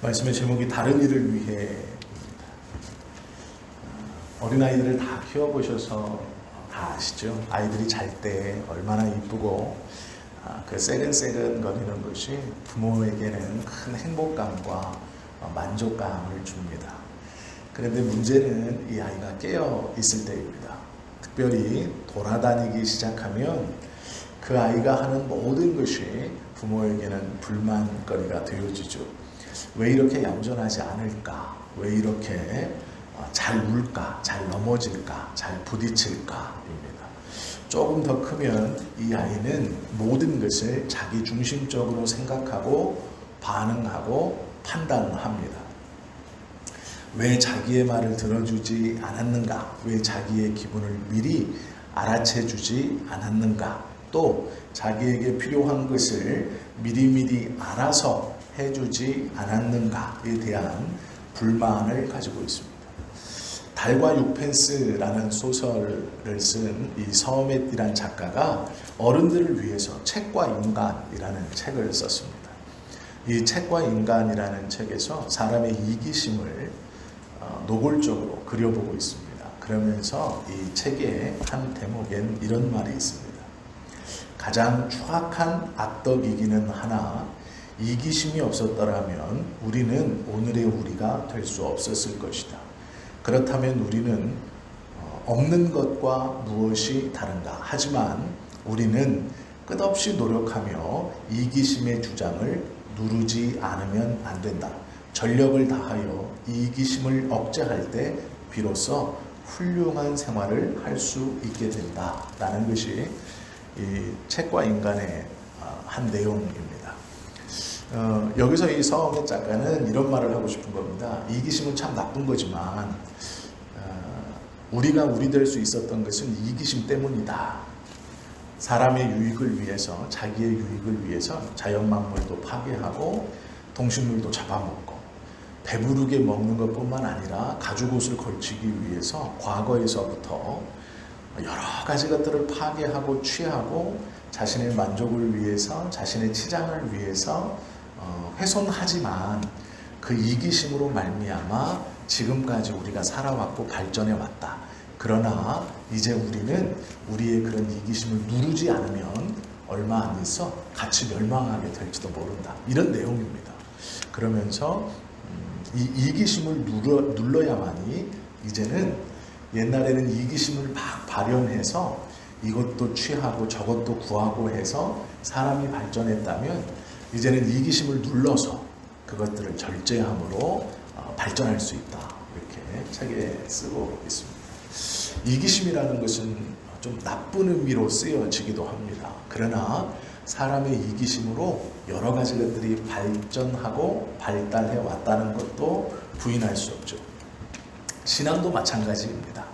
말씀의 제목이 다른 일을 위해. 어린아이들을 다 키워보셔서 다 아시죠? 아이들이 잘 때 얼마나 이쁘고 그 새근새근 거리는 것이 부모에게는 큰 행복감과 만족감을 줍니다. 그런데 문제는 이 아이가 깨어 있을 때입니다. 특별히 돌아다니기 시작하면 그 아이가 하는 모든 것이 부모에게는 불만거리가 되어지죠. 왜 이렇게 얌전하지 않을까? 왜 이렇게 잘 울까? 잘 넘어질까? 잘 부딪힐까?입니다. 조금 더 크면 이 아이는 모든 것을 자기 중심적으로 생각하고 반응하고 판단합니다. 왜 자기의 말을 들어주지 않았는가? 왜 자기의 기분을 미리 알아채주지 않았는가? 또 자기에게 필요한 것을 미리미리 알아서 해주지 않았는가에 대한 불만을 가지고 있습니다. 달과 6펜스라는 소설을 쓴 이 서мет이라는 작가가 어른들을 위해서 책과 인간이라는 책을 썼습니다. 이 책과 인간이라는 책에서 사람의 이기심을 노골적으로 그려보고 있습니다. 그러면서 이 책의 한 대목엔 이런 말이 있습니다. 가장 추악한 악덕이기는 하나 이기심이 없었더라면 우리는 오늘의 우리가 될 수 없었을 것이다. 그렇다면 우리는 없는 것과 무엇이 다른가? 하지만 우리는 끝없이 노력하며 이기심의 주장을 누르지 않으면 안 된다. 전력을 다하여 이기심을 억제할 때 비로소 훌륭한 생활을 할 수 있게 된다. 라는 것이 이 책과 인간의 한 내용입니다. 여기서 이 서met 작가는 이런 말을 하고 싶은 겁니다. 이기심은 참 나쁜 거지만 우리가 우리 될 수 있었던 것은 이기심 때문이다. 사람의 유익을 위해서, 자기의 유익을 위해서 자연만물도 파괴하고 동식물도 잡아먹고 배부르게 먹는 것뿐만 아니라 가죽옷을 걸치기 위해서 과거에서부터 여러 가지 것들을 파괴하고 취하고 자신의 만족을 위해서, 자신의 치장을 위해서 훼손하지만 그 이기심으로 말미암아 지금까지 우리가 살아왔고 발전해 왔다. 그러나 이제 우리는 우리의 그런 이기심을 누르지 않으면 얼마 안 있어 같이 멸망하게 될지도 모른다. 이런 내용입니다. 그러면서 이 이기심을 눌러야만이 이제는 옛날에는 이기심을 막 발현해서 이것도 취하고 저것도 구하고 해서 사람이 발전했다면 이제는 이기심을 눌러서 그것들을 절제함으로 발전할 수 있다. 이렇게 책에 쓰고 있습니다. 이기심이라는 것은 좀 나쁜 의미로 쓰여지기도 합니다. 그러나 사람의 이기심으로 여러 가지 것들이 발전하고 발달해 왔다는 것도 부인할 수 없죠. 신앙도 마찬가지입니다.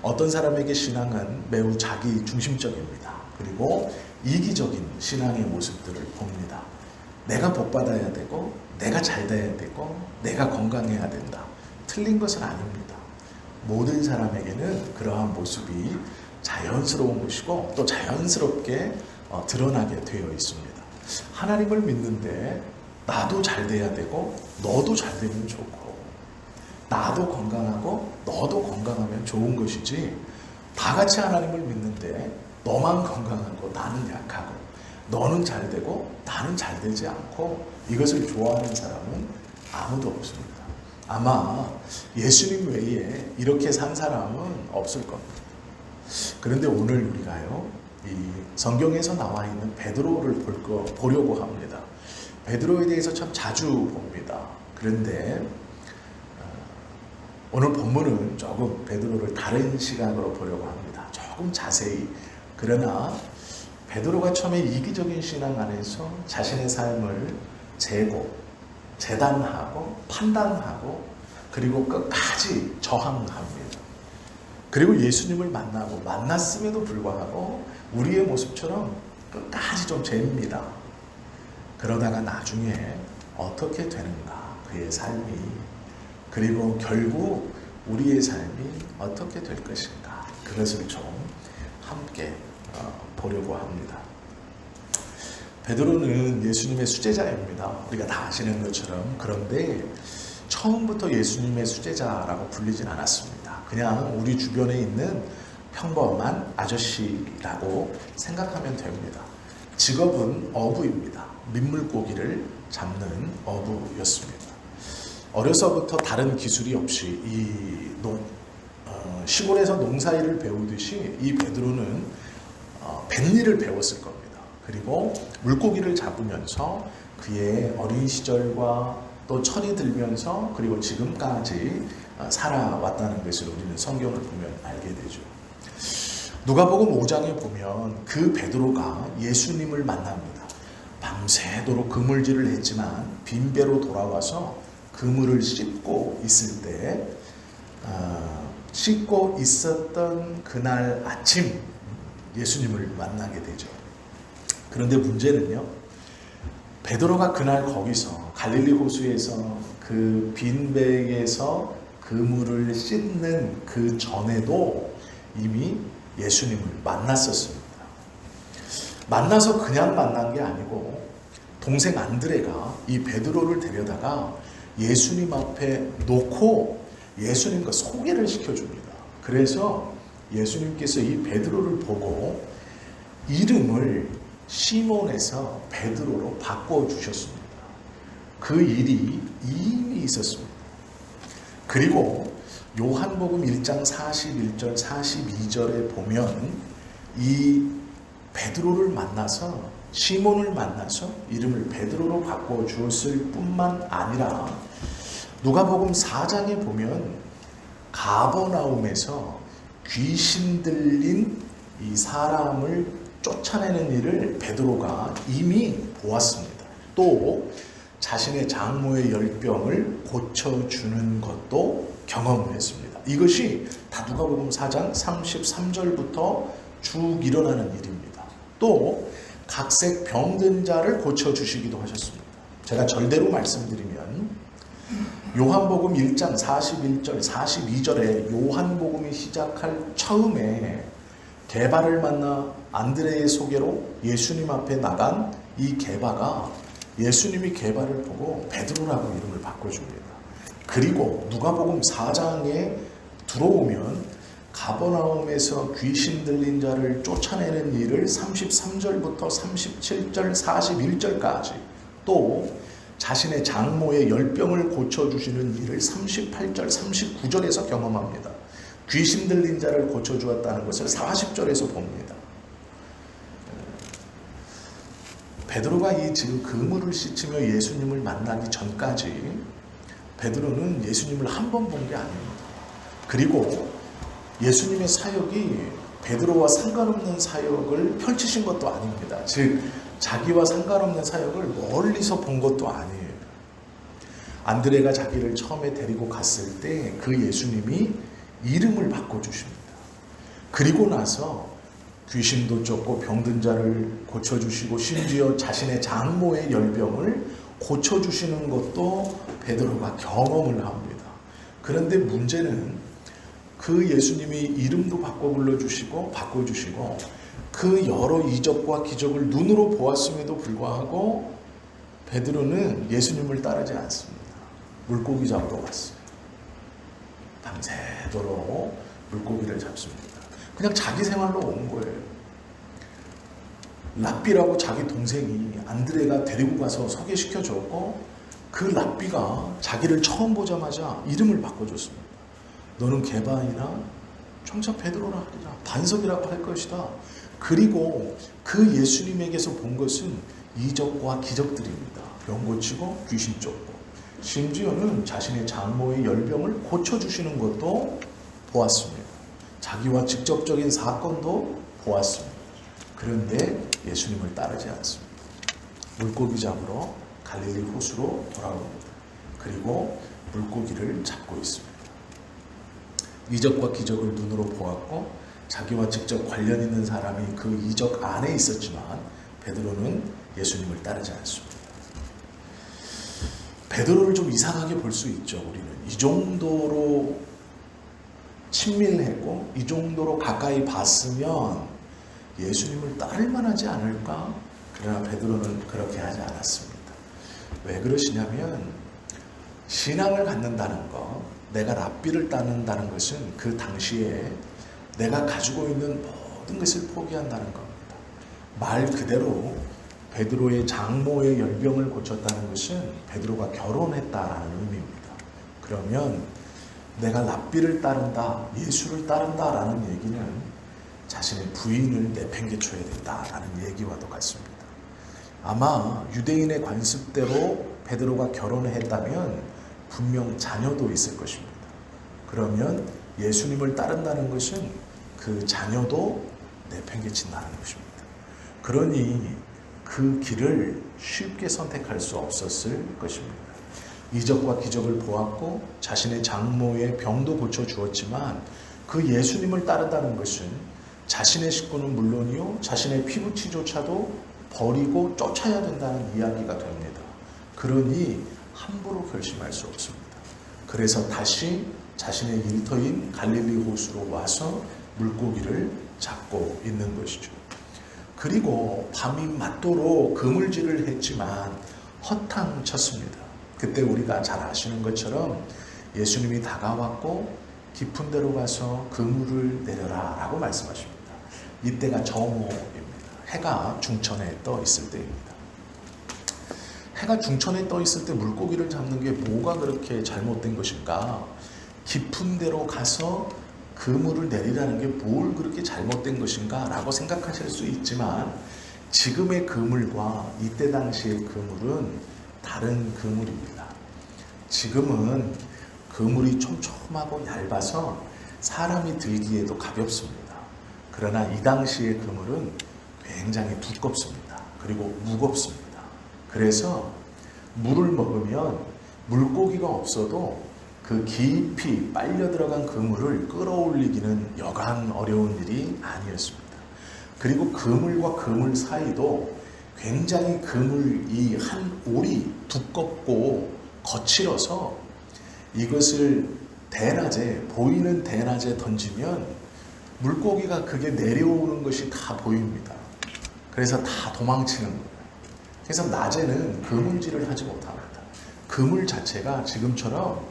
어떤 사람에게 신앙은 매우 자기 중심적입니다. 그리고 이기적인 신앙의 모습들을 봅니다. 내가 복받아야 되고 내가 잘 돼야 되고 내가 건강해야 된다. 틀린 것은 아닙니다. 모든 사람에게는 그러한 모습이 자연스러운 것이고 또 자연스럽게 드러나게 되어 있습니다. 하나님을 믿는데 나도 잘 돼야 되고 너도 잘 되면 좋고 나도 건강하고 너도 건강하면 좋은 것이지 다 같이 하나님을 믿는데 너만 건강하고 나는 약하고 너는 잘 되고 나는 잘 되지 않고 이것을 좋아하는 사람은 아무도 없습니다. 아마 예수님 외에 이렇게 산 사람은 없을 겁니다. 그런데 오늘 우리가요, 이 성경에서 나와 있는 베드로를 보려고 합니다. 베드로에 대해서 참 자주 봅니다. 그런데 오늘 본문은 조금 베드로를 다른 시각으로 보려고 합니다. 조금 자세히. 그러나 베드로가 처음에 이기적인 신앙 안에서 자신의 삶을 재고 재단하고 판단하고 그리고 끝까지 저항합니다. 그리고 예수님을 만났음에도 불구하고 우리의 모습처럼 끝까지 좀 잽니다. 그러다가 나중에 어떻게 되는가 그의 삶이, 그리고 결국 우리의 삶이 어떻게 될 것인가 그것을 좀 함께 보려고 합니다. 베드로는 예수님의 수제자입니다. 우리가 다 아시는 것처럼. 그런데 처음부터 예수님의 수제자라고 불리진 않았습니다. 그냥 우리 주변에 있는 평범한 아저씨라고 생각하면 됩니다. 직업은 어부입니다. 민물고기를 잡는 어부였습니다. 어려서부터 다른 기술이 없이 시골에서 농사일을 배우듯이 이 베드로는 뱃일을 배웠을 겁니다. 그리고 물고기를 잡으면서 그의 어린 시절과 또 철이 들면서 그리고 지금까지 살아왔다는 것을 우리는 성경을 보면 알게 되죠. 누가복음 5장에 보면 그 베드로가 예수님을 만납니다. 밤새도록 그물질을 했지만 빈배로 돌아와서 그물을 씻고 있을 때 씻고 있었던 그날 아침 예수님을 만나게 되죠. 그런데 문제는요, 베드로가 그날 거기서 갈릴리 호수에서 그 빈배에서 그물을 씻는 그 전에도 이미 예수님을 만났었습니다. 만나서 그냥 만난 게 아니고 동생 안드레가 이 베드로를 데려다가 예수님 앞에 놓고 예수님과 소개를 시켜줍니다. 그래서 예수님께서 이 베드로를 보고 이름을 시몬에서 베드로로 바꿔주셨습니다. 그 일이 이미 있었습니다. 그리고 요한복음 1장 41절 42절에 보면 이 베드로를 만나서 시몬을 만나서 이름을 베드로로 바꿔주었을 뿐만 아니라 누가복음 4장에 보면 가버나움에서 귀신 들린 이 사람을 쫓아내는 일을 베드로가 이미 보았습니다. 또 자신의 장모의 열병을 고쳐주는 것도 경험을 했습니다. 이것이 다 누가복음 4장 33절부터 쭉 일어나는 일입니다. 또 각색 병든 자를 고쳐주시기도 하셨습니다. 제가 절대로 말씀드리면 요한복음 1장 41절 42절에 요한복음이 시작할 처음에 게바를 만나 안드레의 소개로 예수님 앞에 나간 이 게바가 예수님이 게바를 보고 베드로라고 이름을 바꿔줍니다. 그리고 누가복음 4장에 들어오면 가버나움에서 귀신 들린 자를 쫓아내는 일을 33절부터 37절 41절까지 또 자신의 장모의 열병을 고쳐주시는 일을 38절 39절에서 경험합니다. 귀신 들린 자를 고쳐주었다는 것을 40절에서 봅니다. 베드로가 이 지금 그물을 씻으며 예수님을 만나기 전까지 베드로는 예수님을 한 번 본 게 아닙니다. 그리고 예수님의 사역이 베드로와 상관없는 사역을 펼치신 것도 아닙니다. 즉 자기와 상관없는 사역을 멀리서 본 것도 아니에요. 안드레가 자기를 처음에 데리고 갔을 때 그 예수님이 이름을 바꿔주십니다. 그리고 나서 귀신도 쫓고 병든 자를 고쳐주시고 심지어 자신의 장모의 열병을 고쳐주시는 것도 베드로가 경험을 합니다. 그런데 문제는 그 예수님이 이름도 바꿔주시고 그 여러 이적과 기적을 눈으로 보았음에도 불구하고 베드로는 예수님을 따르지 않습니다. 물고기 잡으러 갔어요. 밤새도록 물고기를 잡습니다. 그냥 자기 생활로 온 거예요. 랍비라고 자기 동생이 안드레가 데리고 가서 소개시켜줬고 그 랍비가 자기를 처음 보자마자 이름을 바꿔줬습니다. 너는 게바이나 청차 베드로라 하리라. 반석이라고 할 것이다. 그리고 그 예수님에게서 본 것은 이적과 기적들입니다. 병 고치고 귀신 쫓고 심지어는 자신의 장모의 열병을 고쳐주시는 것도 보았습니다. 자기와 직접적인 사건도 보았습니다. 그런데 예수님을 따르지 않습니다. 물고기 잡으러 갈릴리 호수로 돌아옵니다. 그리고 물고기를 잡고 있습니다. 이적과 기적을 눈으로 보았고 자기와 직접 관련 있는 사람이 그 이적 안에 있었지만 베드로는 예수님을 따르지 않습니다. 베드로를 좀 이상하게 볼 수 있죠. 우리는 이 정도로 친밀했고 이 정도로 가까이 봤으면 예수님을 따를 만하지 않을까 그러나 베드로는 그렇게 하지 않았습니다. 왜 그러시냐면 신앙을 갖는다는 것, 내가 랍비를 따른다는 것은 그 당시에 내가 가지고 있는 모든 것을 포기한다는 겁니다. 말 그대로 베드로의 장모의 열병을 고쳤다는 것은 베드로가 결혼했다라는 의미입니다. 그러면 내가 랍비를 따른다, 예수를 따른다라는 얘기는 자신의 부인을 내팽개쳐야 된다라는 얘기와도 같습니다. 아마 유대인의 관습대로 베드로가 결혼을 했다면 분명 자녀도 있을 것입니다. 그러면 예수님을 따른다는 것은 그 자녀도 내팽개친다는 것입니다. 그러니 그 길을 쉽게 선택할 수 없었을 것입니다. 이적과 기적을 보았고 자신의 장모의 병도 고쳐주었지만 그 예수님을 따른다는 것은 자신의 식구는 물론이요 자신의 피부치조차도 버리고 쫓아야 된다는 이야기가 됩니다. 그러니 함부로 결심할 수 없습니다. 그래서 다시 자신의 일터인 갈릴리 호수로 와서 물고기를 잡고 있는 것이죠. 그리고 밤이 맞도록 그물질을 했지만 허탕쳤습니다. 그때 우리가 잘 아시는 것처럼 예수님이 다가왔고 깊은 데로 가서 그물을 내려라 라고 말씀하십니다. 이때가 정오입니다. 해가 중천에 떠 있을 때입니다. 해가 중천에 떠 있을 때 물고기를 잡는 게 뭐가 그렇게 잘못된 것인가? 깊은 데로 가서 그물을 내리라는 게 뭘 그렇게 잘못된 것인가? 라고 생각하실 수 있지만 지금의 그물과 이때 당시의 그물은 다른 그물입니다. 지금은 그물이 촘촘하고 얇아서 사람이 들기에도 가볍습니다. 그러나 이 당시의 그물은 굉장히 두껍습니다. 그리고 무겁습니다. 그래서 물을 먹으면 물고기가 없어도 그 깊이 빨려 들어간 그물을 끌어올리기는 여간 어려운 일이 아니었습니다. 그리고 그물과 그물 사이도 굉장히 그물이 한 올이 두껍고 거칠어서 이것을 대낮에 보이는 대낮에 던지면 물고기가 그게 내려오는 것이 다 보입니다. 그래서 다 도망치는 거예요. 그래서 낮에는 그물질을 하지 못합니다. 그물 자체가 지금처럼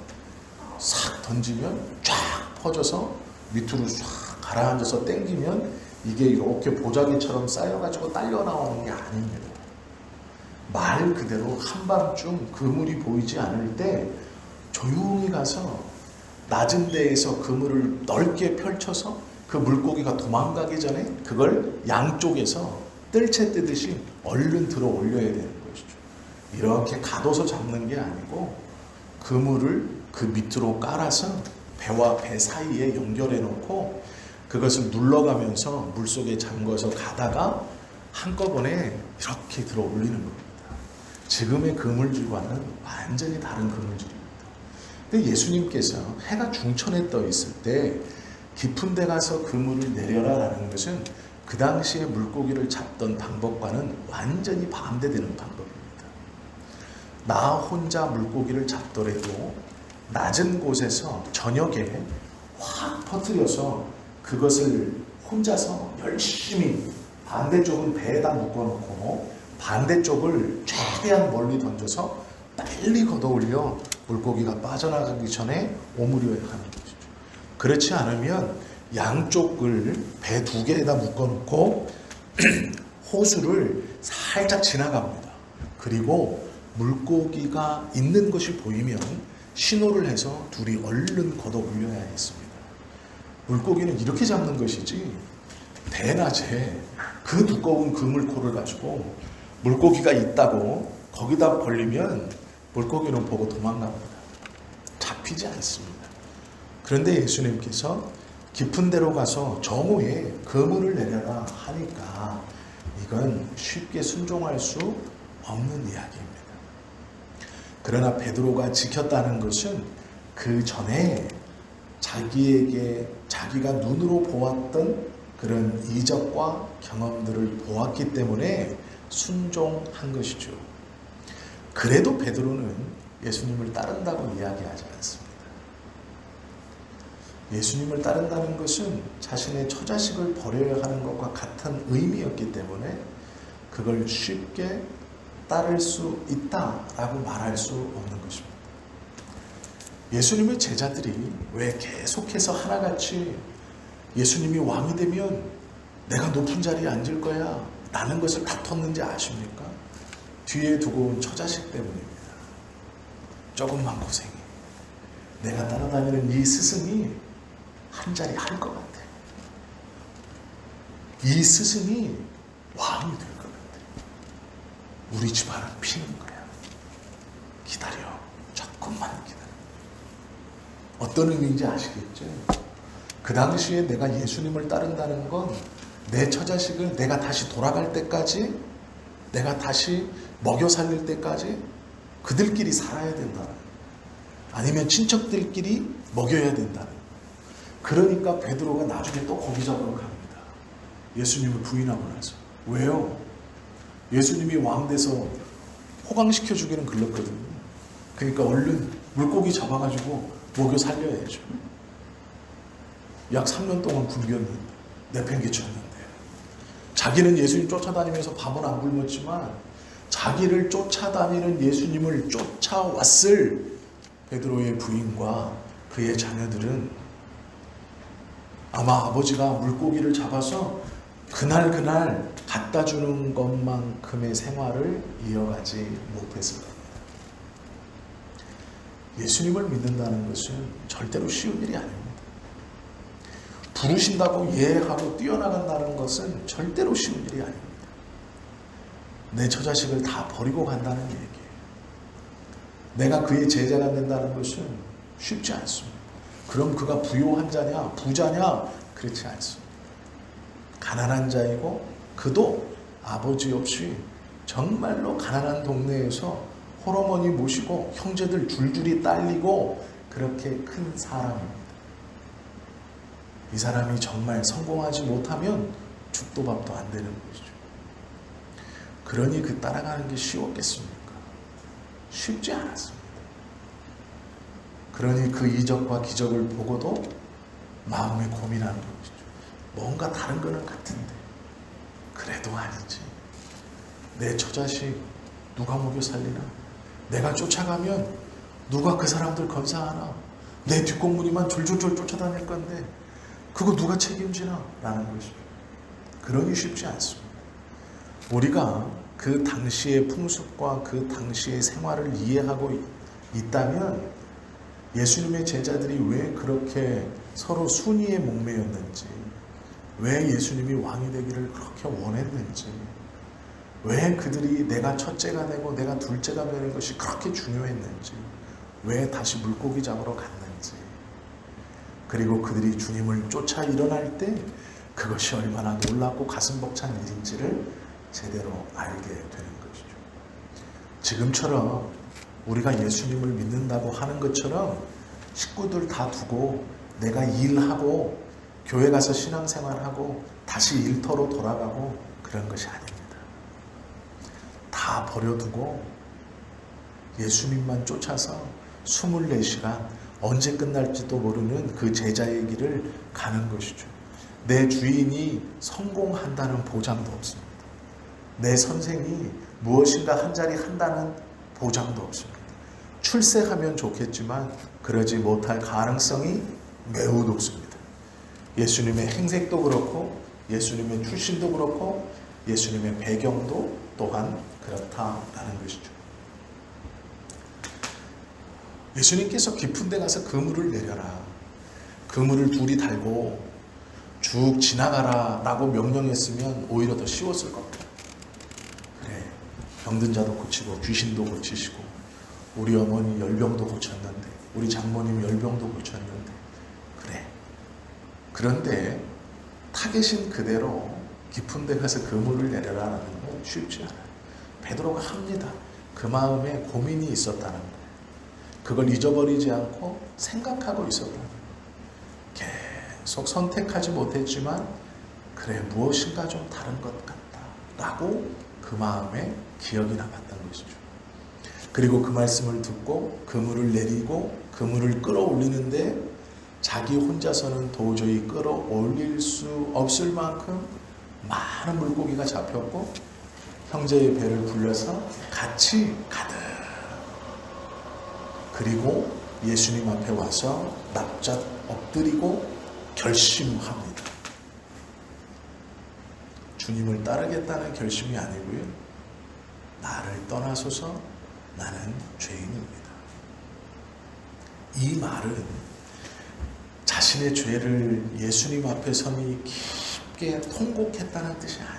싹 던지면 쫙 퍼져서 밑으로 싹 가라앉아서 당기면 이게 이렇게 보자기처럼 쌓여가지고 딸려 나오는 게 아닙니다. 말 그대로 한밤중 그물이 보이지 않을 때 조용히 가서 낮은 데에서 그물을 넓게 펼쳐서 그 물고기가 도망가기 전에 그걸 양쪽에서 뜰채 뜨듯이 얼른 들어 올려야 되는 것이죠. 이렇게 가둬서 잡는 게 아니고 그물을 그 밑으로 깔아서 배와 배 사이에 연결해 놓고 그것을 눌러가면서 물속에 잠궈서 가다가 한꺼번에 이렇게 들어 올리는 겁니다. 지금의 그물질과는 완전히 다른 그물질입니다. 근데 예수님께서 해가 중천에 떠 있을 때 깊은 데 가서 그물을 내려라라는 것은 그 당시에 물고기를 잡던 방법과는 완전히 반대되는 방법입니다. 나 혼자 물고기를 잡더라도 낮은 곳에서 저녁에 확 퍼뜨려서 그것을 혼자서 열심히 반대쪽은 배에다 묶어놓고 반대쪽을 최대한 멀리 던져서 빨리 걷어올려 물고기가 빠져나가기 전에 오므려야 하는 것이죠. 그렇지 않으면 양쪽을 배 두 개에다 묶어놓고 호수를 살짝 지나갑니다. 그리고 물고기가 있는 것이 보이면 신호를 해서 둘이 얼른 걷어 올려야 했습니다. 물고기는 이렇게 잡는 것이지 대낮에 그 두꺼운 그물코를 가지고 물고기가 있다고 거기다 벌리면 물고기는 보고 도망갑니다. 잡히지 않습니다. 그런데 예수님께서 깊은 데로 가서 정오에 그물을 내려라 하니까 이건 쉽게 순종할 수 없는 이야기입니다. 그러나 베드로가 지켰다는 것은 그 전에 자기가 눈으로 보았던 그런 이적과 경험들을 보았기 때문에 순종한 것이죠. 그래도 베드로는 예수님을 따른다고 이야기하지 않습니다. 예수님을 따른다는 것은 자신의 처자식을 버려야 하는 것과 같은 의미였기 때문에 그걸 쉽게 따를 수 있다라고 말할 수 없는 것입니다. 예수님의 제자들이 왜 계속해서 하나같이 예수님이 왕이 되면 내가 높은 자리에 앉을 거야 라는 것을 다퉜는지 아십니까? 뒤에 두고 온 처자식 때문입니다. 조금만 고생해. 내가 따라다니는 이 스승이 한 자리 할 것 같아. 이 스승이 왕이 될 것 같아. 우리 집안은 피는 거야. 기다려. 조금만 기다려. 어떤 의미인지 아시겠죠? 그 당시에 내가 예수님을 따른다는 건 내 처자식을 내가 다시 돌아갈 때까지, 내가 다시 먹여 살릴 때까지 그들끼리 살아야 된다는, 아니면 친척들끼리 먹여야 된다는. 그러니까 베드로가 나중에 또 고기 잡으러 갑니다. 예수님을 부인하고 나서. 왜요? 예수님이 왕 돼서 호강시켜 주기는 글렀거든요. 그러니까 얼른 물고기 잡아가지고 먹여 살려야죠. 약 3년 동안 굶겼는데, 내팽개쳤는데. 자기는 예수님 쫓아다니면서 밥은 안 굶었지만 자기를 쫓아다니는 예수님을 쫓아왔을 베드로의 부인과 그의 자녀들은 아마 아버지가 물고기를 잡아서 그날 갖다 주는 것만큼의 생활을 이어가지 못했을 겁니다. 예수님을 믿는다는 것은 절대로 쉬운 일이 아닙니다. 부르신다고 예하고 뛰어나간다는 것은 절대로 쉬운 일이 아닙니다. 내 처자식을 다 버리고 간다는 얘기예요. 내가 그의 제자가 된다는 것은 쉽지 않습니다. 그럼 그가 부요한 자냐 부자냐? 그렇지 않습니다. 가난한 자이고 그도 아버지 없이 정말로 가난한 동네에서 홀어머니 모시고 형제들 줄줄이 딸리고 그렇게 큰 사람입니다. 이 사람이 정말 성공하지 못하면 죽도 밥도 안 되는 것이죠. 그러니 그 따라가는 게 쉬웠겠습니까? 쉽지 않았습니다. 그러니 그 이적과 기적을 보고도 마음에 고민하는 것이죠. 뭔가 다른 거는 같은데 그래도 아니지. 내 처자식 누가 먹여 살리나? 내가 쫓아가면 누가 그 사람들 건사하나? 내 뒷공무니만 졸졸졸 쫓아다닐 건데 그거 누가 책임지나? 라는 것이죠. 그러기 쉽지 않습니다. 우리가 그 당시의 풍습과 그 당시의 생활을 이해하고 있다면 예수님의 제자들이 왜 그렇게 서로 순위에 목매였는지, 왜 예수님이 왕이 되기를 그렇게 원했는지, 왜 그들이 내가 첫째가 되고 내가 둘째가 되는 것이 그렇게 중요했는지, 왜 다시 물고기 잡으러 갔는지, 그리고 그들이 주님을 쫓아 일어날 때 그것이 얼마나 놀랍고 가슴 벅찬 일인지를 제대로 알게 되는 것이죠. 지금처럼 우리가 예수님을 믿는다고 하는 것처럼 식구들 다 두고 내가 일하고 교회 가서 신앙생활하고 다시 일터로 돌아가고 그런 것이 아닙니다. 다 버려두고 예수님만 쫓아서 24시간 언제 끝날지도 모르는 그 제자의 길을 가는 것이죠. 내 주인이 성공한다는 보장도 없습니다. 내 선생이 무엇인가 한 자리 한다는 보장도 없습니다. 출세하면 좋겠지만 그러지 못할 가능성이 매우 높습니다. 예수님의 행색도 그렇고 예수님의 출신도 그렇고 예수님의 배경도 또한 그렇다라는 것이죠. 예수님께서 깊은 데 가서 그물을 내려라. 그물을 둘이 달고 쭉 지나가라 라고 명령했으면 오히려 더 쉬웠을 겁니다. 그래, 병든 자도 고치고 귀신도 고치시고 우리 어머니 열병도 고쳤는데 우리 장모님 열병도 고쳤는데 그래. 그런데 타겟인 그대로 깊은 데 가서 그물을 내려라라는 건 쉽지 않아요. 베드로가 합니다. 그 마음에 고민이 있었다는 거예요. 그걸 잊어버리지 않고 생각하고 있었다는 거예요. 계속 선택하지 못했지만 그래 무엇인가 좀 다른 것 같다 라고 그 마음에 기억이 남았던 것이죠. 그리고 그 말씀을 듣고 그물을 내리고 그물을 끌어올리는데 자기 혼자서는 도저히 끌어올릴 수 없을 만큼 많은 물고기가 잡혔고 형제의 배를 불려서 같이 가득. 그리고 예수님 앞에 와서 납작 엎드리고 결심합니다. 주님을 따르겠다는 결심이 아니고요. 나를 떠나소서, 나는 죄인입니다. 이 말은 자신의 죄를 예수님 앞에 서니 깊게 통곡했다는 뜻이 아니에요.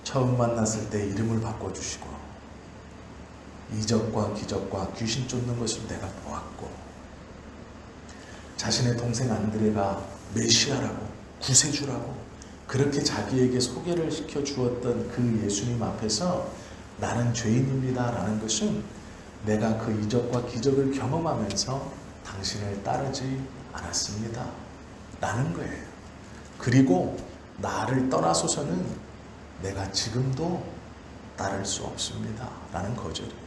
처음 만났을 때 이름을 바꿔주시고 이적과 기적과 귀신 쫓는 것을 내가 보았고 자신의 동생 안드레가 메시아라고 구세주라고 그렇게 자기에게 소개를 시켜주었던 그 예수님 앞에서 나는 죄인입니다 라는 것은 내가 그 이적과 기적을 경험하면서 당신을 따르지 않았습니다 라는 거예요. 그리고 나를 떠나소서는 내가 지금도 따를 수 없습니다 라는 거절이에요.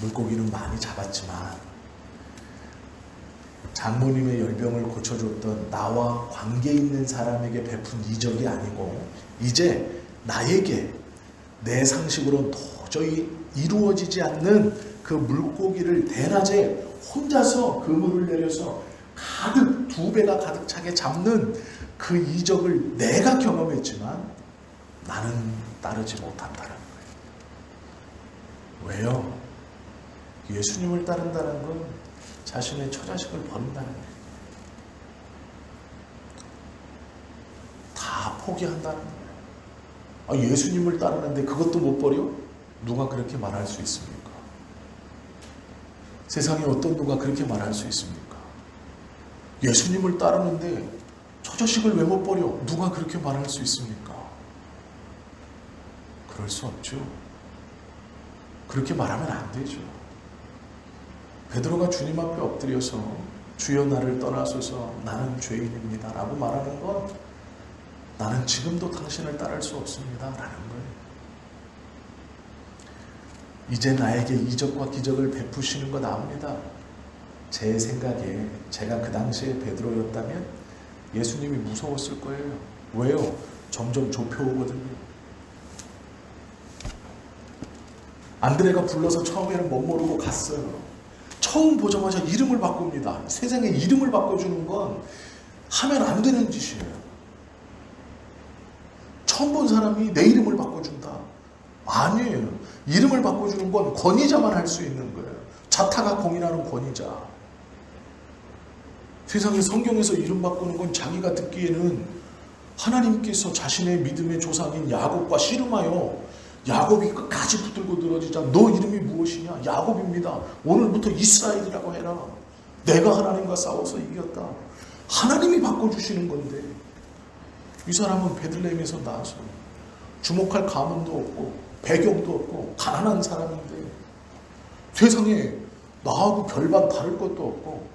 물고기는 많이 잡았지만 장모님의 열병을 고쳐줬던 나와 관계 있는 사람에게 베푼 이적이 아니고 이제 나에게 내 상식으로는 도저히 이루어지지 않는 그 물고기를 대낮에 혼자서 그물을 내려서 가득 2배가 가득 차게 잡는 그 이적을 내가 경험했지만 나는 따르지 못한다는 거예요. 왜요? 예수님을 따른다는 건 자신의 처자식을 버린다는 거예요. 다 포기한다는 거예요. 예수님을 따르는데 그것도 못 버려? 누가 그렇게 말할 수 있습니까? 세상에 어떤 누가 그렇게 말할 수 있습니까? 예수님을 따르는데 처자식을 왜 못 버려? 누가 그렇게 말할 수 있습니까? 그럴 수 없죠. 그렇게 말하면 안 되죠. 베드로가 주님 앞에 엎드려서 주여 나를 떠나소서 나는 죄인입니다 라고 말하는 건 나는 지금도 당신을 따를 수 없습니다 라는 거예요. 이제 나에게 이적과 기적을 베푸시는 거 압니다. 제 생각에 제가 그 당시에 베드로였다면 예수님이 무서웠을 거예요. 왜요? 점점 좁혀오거든요. 안드레가 불러서 처음에는 못 모르고 갔어요. 처음 보자마자 이름을 바꿉니다. 세상에 이름을 바꿔주는 건 하면 안 되는 짓이에요. 처음 본 사람이 내 이름을 바꿔준다. 아니에요. 이름을 바꿔주는 건 권위자만 할 수 있는 거예요. 자타가 공인하는 권위자. 세상에 성경에서 이름 바꾸는 건 자기가 듣기에는 하나님께서 자신의 믿음의 조상인 야곱과 씨름하여 야곱이 끝까지 붙들고 늘어지자 너 이름이 무엇이냐? 야곱입니다. 오늘부터 이스라엘이라고 해라. 내가 하나님과 싸워서 이겼다. 하나님이 바꿔주시는 건데 이 사람은 베들레헴에서 나와서 주목할 가문도 없고 배경도 없고 가난한 사람인데 세상에 나하고 별반 다를 것도 없고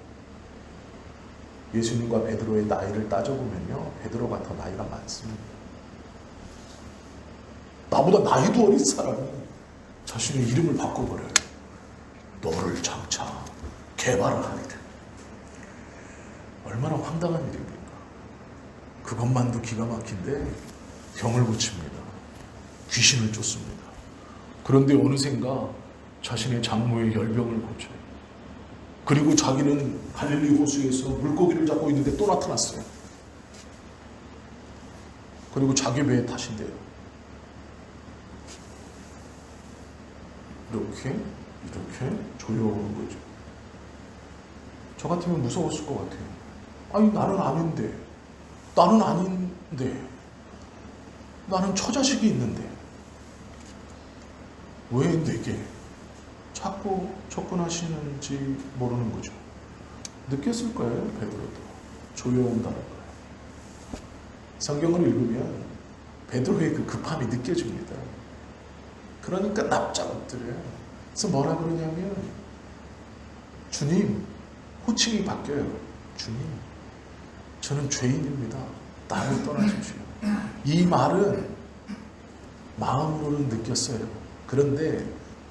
예수님과 베드로의 나이를 따져보면요 베드로가 더 나이가 많습니다. 나보다 나이도 어린 사람이 자신의 이름을 바꿔버려요. 너를 장차 개발을 하리라. 얼마나 황당한 일입니까? 그것만도 기가 막힌데 병을 고칩니다. 귀신을 쫓습니다. 그런데 어느샌가 자신의 장모의 열병을 고쳐요. 그리고 자기는 갈릴리 호수에서 물고기를 잡고 있는데 또 나타났어요. 그리고 자기 배에 타신대요. 이렇게 조여오는 거죠. 저 같으면 무서웠을 것 같아요. 아니 나는 아닌데 나는 처자식이 있는데 왜 내게 자꾸 접근하시는지 모르는 거죠. 느꼈을 거예요. 베드로도 조여온다는 거예요. 성경을 읽으면 베드로의 그 급함이 느껴집니다. 그러니까 납작 엎드려요. 그래서 뭐라 그러냐면 주님, 호칭이 바뀌어요. 주님, 저는 죄인입니다. 나를 떠나십시오. 이 말은 마음으로는 느꼈어요. 그런데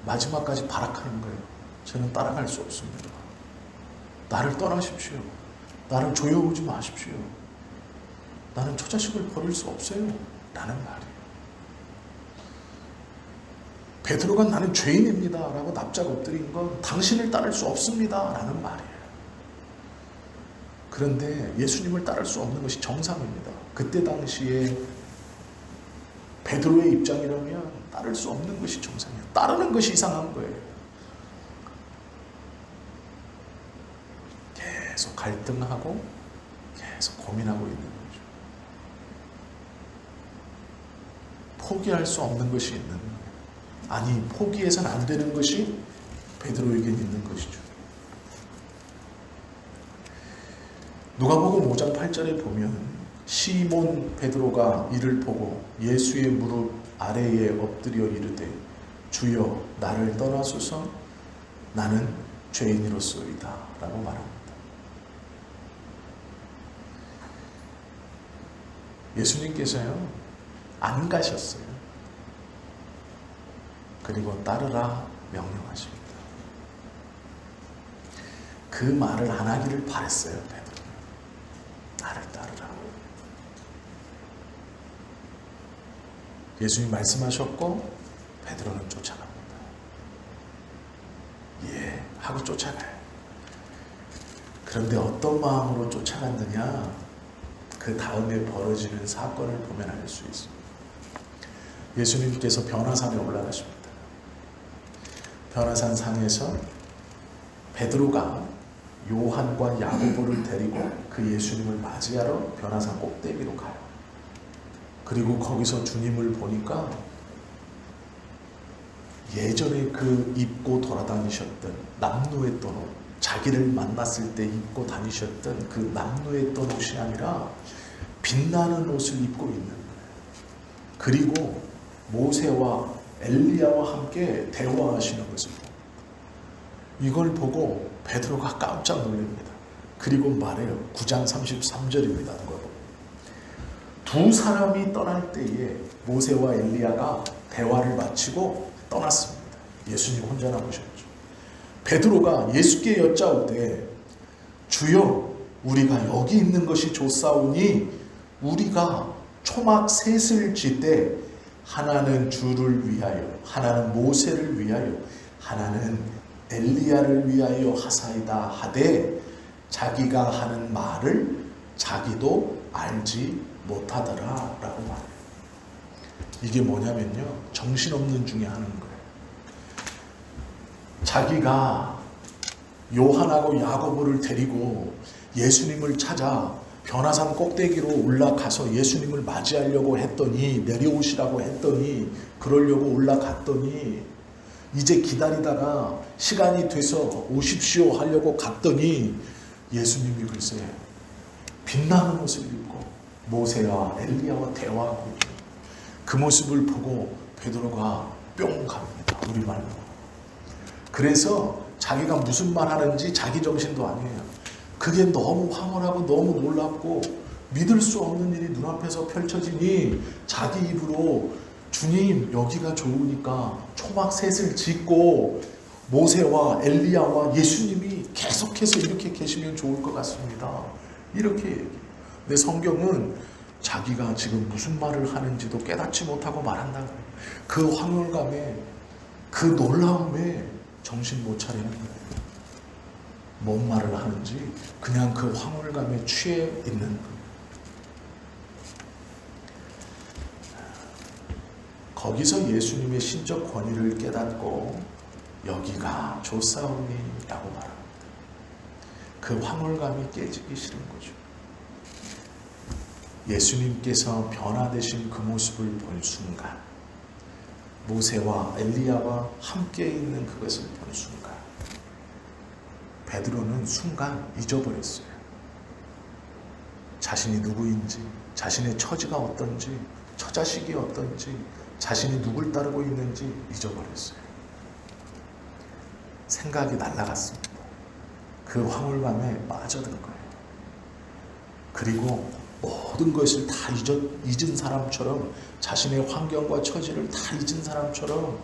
마지막까지 발악하는 거예요. 저는 따라갈 수 없습니다. 나를 떠나십시오. 나를 조여오지 마십시오. 나는 처자식을 버릴 수 없어요 라는 말이에요. 베드로가 나는 죄인입니다 라고 납작 엎드린 건 당신을 따를 수 없습니다 라는 말이에요. 그런데 예수님을 따를 수 없는 것이 정상입니다. 그때 당시에 베드로의 입장이라면 따를 수 없는 것이 정상이에요. 따르는 것이 이상한 거예요. 계속 갈등하고 계속 고민하고 있는 거죠. 포기할 수 없는 것이 있는 거예요. 아니, 포기해서는 안 되는 것이 베드로에겐 있는 것이죠. 누가복음 5장 8절에 보면 시몬 베드로가 이를 보고 예수의 무릎 아래에 엎드려 이르되 주여 나를 떠나소서 나는 죄인이로소이다 라고 말합니다. 예수님께서요 안 가셨어요. 그리고 따르라 명령하십니다. 그 말을 안 하기를 바랬어요. 베드로 나를 따르라. 예수님 말씀하셨고 베드로는 쫓아갑니다. 예 하고 쫓아가요. 그런데 어떤 마음으로 쫓아갔느냐, 그 다음에 벌어지는 사건을 보면 알 수 있습니다. 예수님께서 변화산에 올라가십니다. 변화산 상에서 베드로가 요한과 야고보를 데리고 그 예수님을 맞이하러 변화산 꼭대기로 가요. 그리고 거기서 주님을 보니까 예전에 그 입고 돌아다니셨던 남루했던 옷, 자기를 만났을 때 입고 다니셨던 그 남루했던 옷이 아니라 빛나는 옷을 입고 있는 거예요. 그리고 모세와 엘리야와 함께 대화하시는 것을 봅니다. 이걸 보고 베드로가 깜짝 놀랍니다. 그리고 말해요. 9장 33절입니다. 두 사람이 떠날 때에 모세와 엘리야가 대화를 마치고 떠났습니다. 예수님 혼자 남으셨죠. 베드로가 예수께 여짜오되 주여 우리가 여기 있는 것이 좋사오니 우리가 초막 셋을 짓되 하나는 주를 위하여 하나는 모세를 위하여 하나는 엘리야를 위하여 하사이다 하되 자기가 하는 말을 자기도 알지 못하더라 라고 말해요. 이게 뭐냐면요, 정신없는 중에 하는 거예요. 자기가 요한하고 야고보를 데리고 예수님을 찾아 변화산 꼭대기로 올라가서 예수님을 맞이하려고 했더니, 내려오시라고 했더니, 그러려고 올라갔더니 이제 기다리다가 시간이 돼서 오십시오 하려고 갔더니 예수님이 글쎄 빛나는 옷을 입고 모세와 엘리야와 대화하고 그 모습을 보고 베드로가 뿅 갑니다. 우리말로. 그래서 자기가 무슨 말 하는지 자기 정신도 아니에요. 그게 너무 황홀하고 너무 놀랍고 믿을 수 없는 일이 눈앞에서 펼쳐지니 자기 입으로 주님 여기가 좋으니까 초막 셋을 짓고 모세와 엘리야와 예수님이 계속해서 이렇게 계시면 좋을 것 같습니다. 이렇게 얘기해요. 근데 성경은 자기가 지금 무슨 말을 하는지도 깨닫지 못하고 말한다. 그 황홀감에, 그 놀라움에 정신 못 차리는 거예요. 뭔 말을 하는지 그냥 그 황홀감에 취해 있는 거예요. 거기서 예수님의 신적 권위를 깨닫고 여기가 좋사오니 라고 말합니다. 그 황홀감이 깨지기 싫은 거죠. 예수님께서 변화되신 그 모습을 본 순간, 모세와 엘리야와 함께 있는 그것을 본 순간, 베드로는 순간 잊어버렸어요. 자신이 누구인지, 자신의 처지가 어떤지, 처자식이 어떤지, 자신이 누굴 따르고 있는지 잊어버렸어요. 생각이 날아갔습니다. 그 황홀감에 빠져든 거예요. 그리고 모든 것을 다 잊은 사람처럼, 자신의 환경과 처지를 다 잊은 사람처럼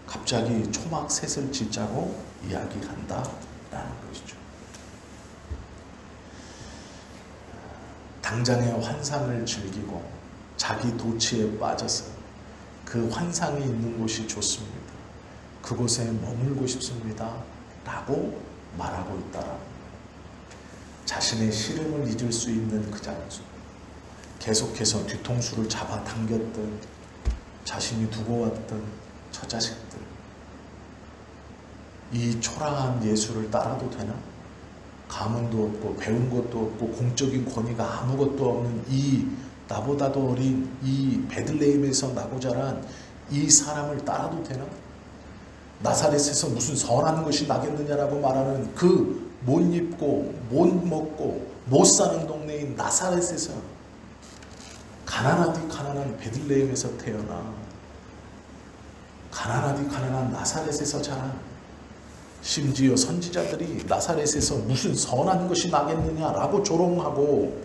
갑자기 초막 셋을 짓자고 이야기한다라는 것이죠. 당장의 환상을 즐기고 자기 도취에 빠져서 그 환상이 있는 곳이 좋습니다. 그곳에 머물고 싶습니다. 라고 말하고 있다라는 거예요. 자신의 시름을 잊을 수 있는 그 장소, 계속해서 뒤통수를 잡아당겼던 자신이 두고 왔던 처자식들, 이 초라한 예수를 따라도 되나? 가문도 없고 배운 것도 없고 공적인 권위가 아무것도 없는 이 나보다도 어린 이 베들레헴에서 나고 자란 이 사람을 따라도 되나? 나사렛에서 무슨 선한 것이 나겠느냐라고 말하는 그 못 입고 못 먹고 못 사는 동네인 나사렛에서, 가난하디 가난한 베들레헴에서 태어나 가난하디 가난한 나사렛에서 자란, 심지어 선지자들이 나사렛에서 무슨 선한 것이 나겠느냐라고 조롱하고,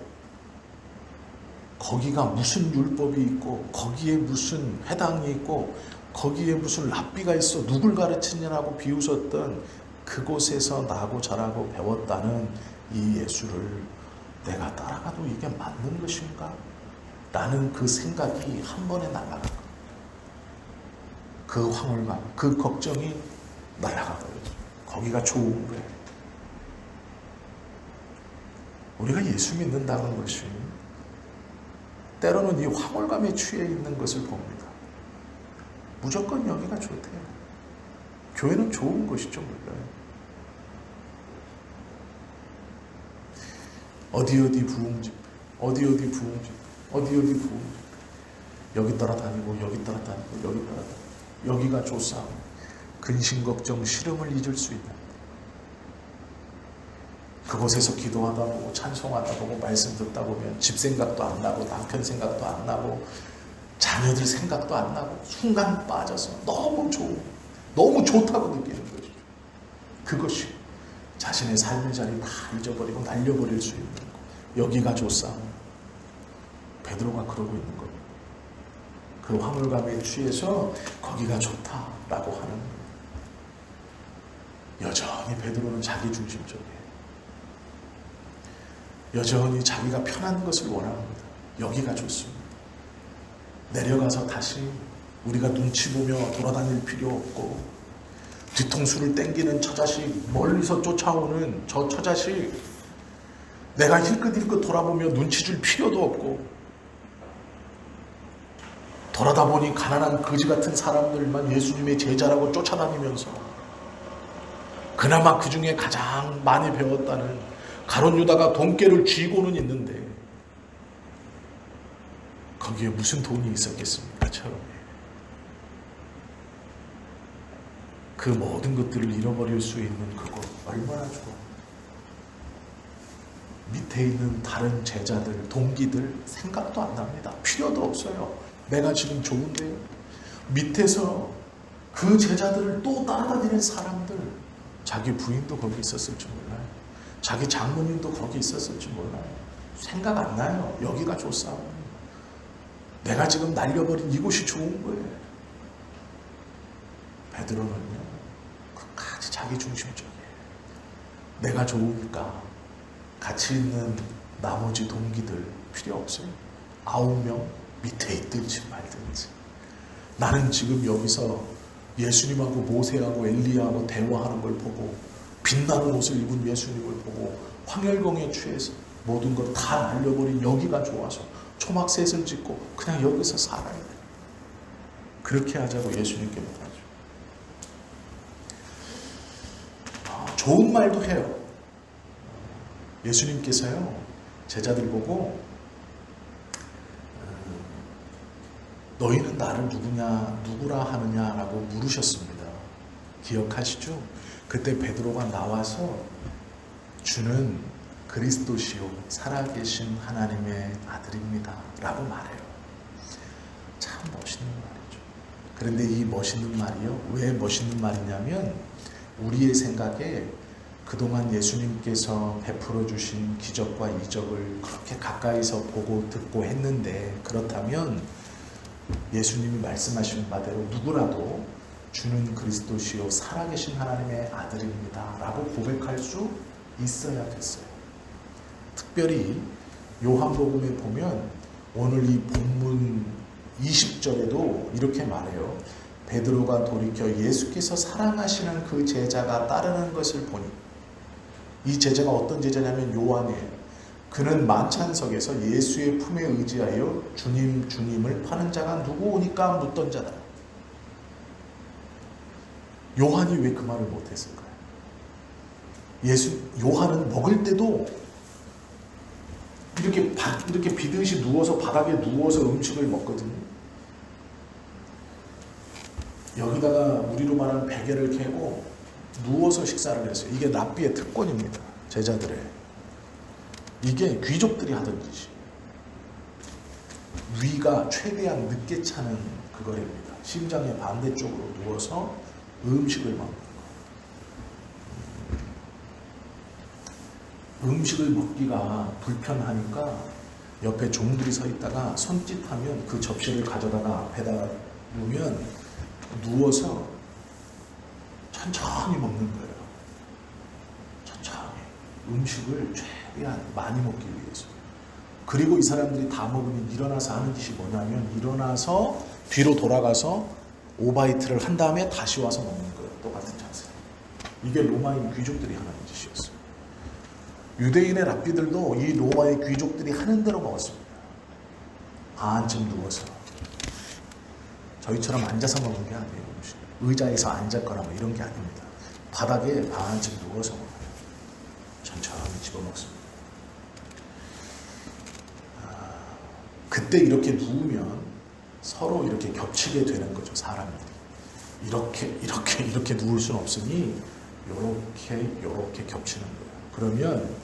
거기가 무슨 율법이 있고 거기에 무슨 회당이 있고 거기에 무슨 랍비가 있어 누굴 가르치냐라고 비웃었던 그곳에서 나고 자라고 배웠다는 이 예수를 내가 따라가도 이게 맞는 것인가? 라는 그 생각이 한 번에 날아간 거예요. 그 황홀감, 그 걱정이 날아가버려요. 거기가 좋은 거예요. 우리가 예수 믿는다는 것이 때로는 이 황홀감에 취해 있는 것을 봅니다. 무조건 여기가 좋대요. 교회는 좋은 것이죠, 몰라요. 어디 부흥집, 어디 부흥집, 어디 부흥집, 여기 따라다니고 여기 따라다니고 여기 따라다니고, 여기가 좋사하고 근심 걱정 시름을 잊을 수 있는, 그곳에서 기도하다 보고 찬송하다 보고 말씀 듣다 보면 집 생각도 안 나고 남편 생각도 안 나고 자녀들 생각도 안 나고 순간 빠져서 너무 좋다고 느끼는 거죠. 그것이 자신의 삶의 자리 다 잊어버리고 날려버릴 수 있는 거. 여기가 좋사오. 베드로가 그러고 있는 겁니다. 그 화물감에 취해서 거기가 좋다라고 하는 거예요. 여전히 베드로는 자기 중심적이에요. 여전히 자기가 편한 것을 원합니다. 여기가 좋습니다. 내려가서 다시 우리가 눈치 보며 돌아다닐 필요 없고, 뒤통수를 땡기는 처자식, 멀리서 쫓아오는 저 처자식, 내가 힐끗힐끗 돌아보며 눈치 줄 필요도 없고, 돌아다 보니 가난한 거지 같은 사람들만 예수님의 제자라고 쫓아다니면서 그나마 그 중에 가장 많이 배웠다는 가룟 유다가 돈깨를 쥐고는 있는데 거기에 무슨 돈이 있었겠습니까? 처음에 그 모든 것들을 잃어버릴 수 있는 그곳 얼마나 좋아. 밑에 있는 다른 제자들, 동기들 생각도 안 납니다. 필요도 없어요. 내가 지금 좋은데요. 밑에서 그 제자들을 또 따라다니는 사람들, 자기 부인도 거기 있었을지 몰라요. 자기 장모님도 거기 있었을지 몰라요. 생각 안 나요. 여기가 좋사오. 내가 지금 날려버린 이곳이 좋은 거예요. 베드로는요, 끝까지 자기 중심적이에요. 내가 좋으니까 같이 있는 나머지 동기들 필요 없어요. 9명 밑에 있든지 말든지. 나는 지금 여기서 예수님하고 모세하고 엘리야하고 대화하는 걸 보고, 빛나는 옷을 입은 예수님을 보고 황열공에 취해서 모든 걸 다 날려버린 여기가 좋아서 초막셋을 짓고 그냥 여기서 살아야 돼. 그렇게 하자고 예수님께 말하죠. 좋은 말도 해요. 예수님께서요, 제자들 보고 너희는 나를 누구라 하느냐라고 물으셨습니다. 기억하시죠? 그때 베드로가 나와서 주는 그리스도시요 살아계신 하나님의 아들입니다 라고 말해요. 참 멋있는 말이죠. 그런데 이 멋있는 말이요, 왜 멋있는 말이냐면 우리의 생각에 그동안 예수님께서 베풀어 주신 기적과 이적을 그렇게 가까이서 보고 듣고 했는데, 그렇다면 예수님이 말씀하신 바대로 누구라도 주는 그리스도시요 살아계신 하나님의 아들입니다 라고 고백할 수 있어야 됐어요. 특별히 요한복음에 보면 오늘 이 본문 20절에도 이렇게 말해요. 베드로가 돌이켜 예수께서 사랑하시는 그 제자가 따르는 것을 보니, 이 제자가 어떤 제자냐면 요한이에요. 그는 만찬석에서 예수의 품에 의지하여 주님 주님을 파는 자가 누구오니까 묻던 자다. 요한이 왜 그 말을 못했을까요? 요한은 먹을 때도 이렇게 비듯이 누워서 바닥에 누워서 음식을 먹거든요. 여기다가 우리로 말하는 베개를 캐고 누워서 식사를 했어요. 이게 랍비의 특권입니다. 제자들의. 이게 귀족들이 하던 짓이에요. 위가 최대한 늦게 차는 그거랍니다. 심장의 반대쪽으로 누워서 음식을 먹는 거. 음식을 먹기가 불편하니까 옆에 종들이 서 있다가 손짓하면 그 접시를 가져다가 앞에다 놓으면 누워서 천천히 먹는 거예요. 천천히. 음식을 최대한 많이 먹기 위해서. 그리고 이 사람들이 다 먹으면 일어나서 하는 짓이 뭐냐면 일어나서 뒤로 돌아가서 오바이트를 한 다음에 다시 와서 먹는 거예요. 똑같은 자세. 이게 로마인 귀족들이 하는 짓이었어요. 유대인의 랍비들도 이 로마의 귀족들이 하는 대로 먹었습니다. 반쯤 누워서. 저희처럼 앉아서 먹는 게 아니에요. 의자에서 앉았거나 뭐 이런 게 아닙니다. 바닥에 반쯤 누워서 먹어요. 천천히 집어먹습니다. 그때 이렇게 누우면 서로 이렇게 겹치게 되는 거죠. 사람들이. 이렇게 누울 수는 없으니 이렇게 겹치는 거예요. 그러면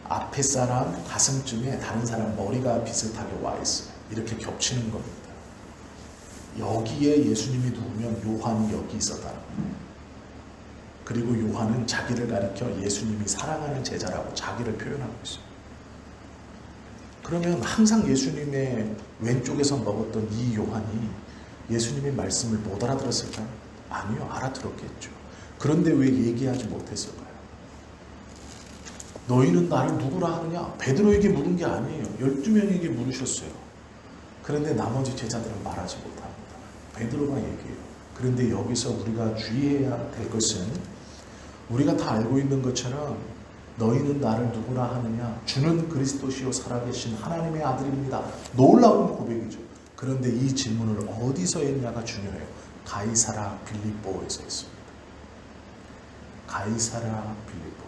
앞에 사람 가슴쯤에 다른 사람 머리가 비슷하게 와 있어요. 이렇게 겹치는 겁니다. 여기에 예수님이 누우면 요한이 여기 있었다. 그리고 요한은 자기를 가리켜 예수님이 사랑하는 제자라고 자기를 표현하고 있어요. 그러면 항상 예수님의 왼쪽에서 먹었던 이 요한이 예수님의 말씀을 못 알아들었을까요? 아니요, 알아들었겠죠. 그런데 왜 얘기하지 못했을까요? 너희는 나를 누구라 하느냐? 베드로에게 물은 게 아니에요. 12명에게 물으셨어요. 그런데 나머지 제자들은 말하지 못합니다. 베드로가 얘기해요. 그런데 여기서 우리가 주의해야 될 것은 우리가 다 알고 있는 것처럼 너희는 나를 누구라 하느냐? 주는 그리스도시요 살아계신 하나님의 아들입니다. 놀라운 고백이죠. 그런데 이 질문을 어디서 했냐가 중요해요. 가이사랴 빌립보에서 했습니다. 가이사랴 빌립보.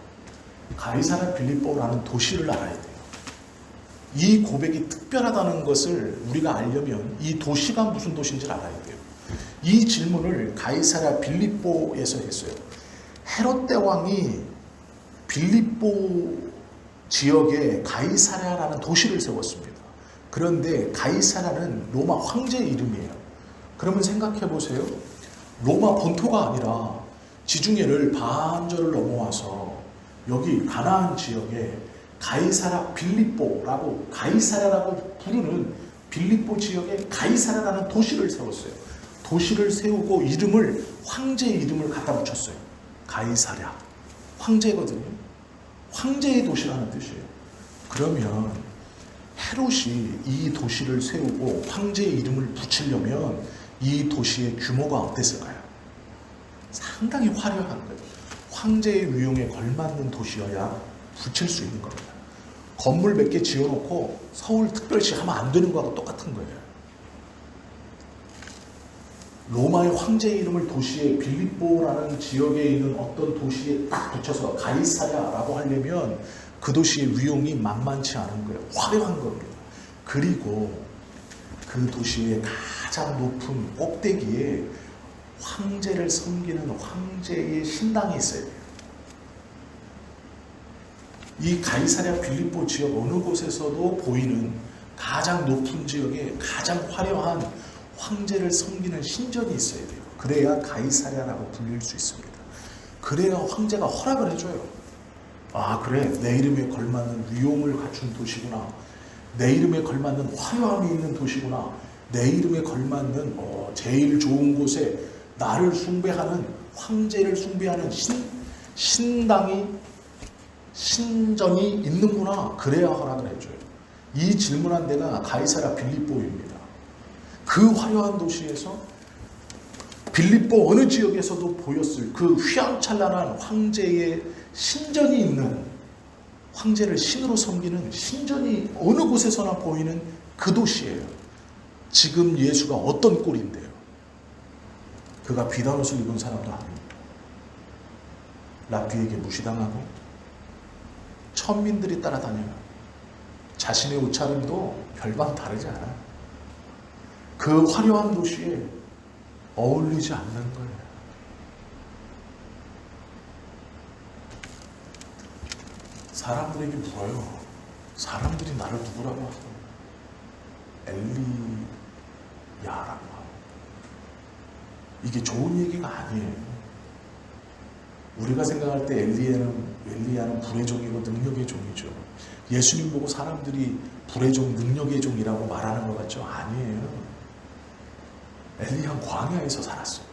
가이사랴 빌립보라는 도시를 알아야 돼요. 이 고백이 특별하다는 것을 우리가 알려면 이 도시가 무슨 도시인지를 알아야 돼요. 이 질문을 가이사랴 빌립보에서 했어요. 헤롯 대왕이 빌립보 지역에 가이사랴라는 도시를 세웠습니다. 그런데 가이사랴는 로마 황제의 이름이에요. 그러면 생각해 보세요. 로마 본토가 아니라 지중해를 반절을 넘어와서 여기 가나안 지역에 가이사랴 빌립보라고 가이사랴라고 부르는 빌립보 지역에 가이사랴라는 도시를 세웠어요. 도시를 세우고 이름을 황제의 이름을 갖다 붙였어요. 가이사랴. 황제거든요. 황제의 도시라는 뜻이에요. 그러면 헤롯이 이 도시를 세우고 황제의 이름을 붙이려면 이 도시의 규모가 어땠을까요? 상당히 화려한 거예요. 황제의 위용에 걸맞는 도시여야 붙일 수 있는 겁니다. 건물 몇 개 지어놓고 서울특별시 하면 안 되는 거하고 똑같은 거예요. 로마의 황제의 이름을 도시에 빌립보라는 지역에 있는 어떤 도시에 딱 붙여서 가이사랴라고 하려면 그 도시의 위용이 만만치 않은 거예요. 화려한 겁니다. 그리고 그 도시의 가장 높은 꼭대기에 황제를 섬기는 황제의 신당이 있어야 돼요. 이 가이사랴 빌립보 지역 어느 곳에서도 보이는 가장 높은 지역에 가장 화려한 황제를 섬기는 신전이 있어야 돼요. 그래야 가이사랴라고 불릴 수 있습니다. 그래야 황제가 허락을 해줘요. 아, 그래, 내 이름에 걸맞는 위용을 갖춘 도시구나. 내 이름에 걸맞는 화려함이 있는 도시구나. 내 이름에 걸맞는 제일 좋은 곳에 나를 숭배하는 황제를 숭배하는 신당이 신전이 있는구나. 그래야 허락을 해줘요. 이 질문한 데가 가이사랴 빌립보입니다. 그 화려한 도시에서 빌립보 어느 지역에서도 보였을 그 휘황찬란한 황제의 신전이 있는, 황제를 신으로 섬기는 신전이 어느 곳에서나 보이는 그 도시예요. 지금 예수가 어떤 꼴인데요? 그가 비단옷을 입은 사람도 아닙니다. 랍비에게 무시당하고 천민들이 따라다녀요. 자신의 옷차림도 별반 다르지 않아요. 그 화려한 도시에 어울리지 않는 거예요. 사람들에게 물어요. 사람들이 나를 누구라고 하세요? 엘리야라고 하고. 이게 좋은 얘기가 아니에요. 우리가 생각할 때 엘리야는 불의 종이고 능력의 종이죠. 예수님 보고 사람들이 불의 종, 능력의 종이라고 말하는 것 같죠? 아니에요. 엘리야는 광야에서 살았어요.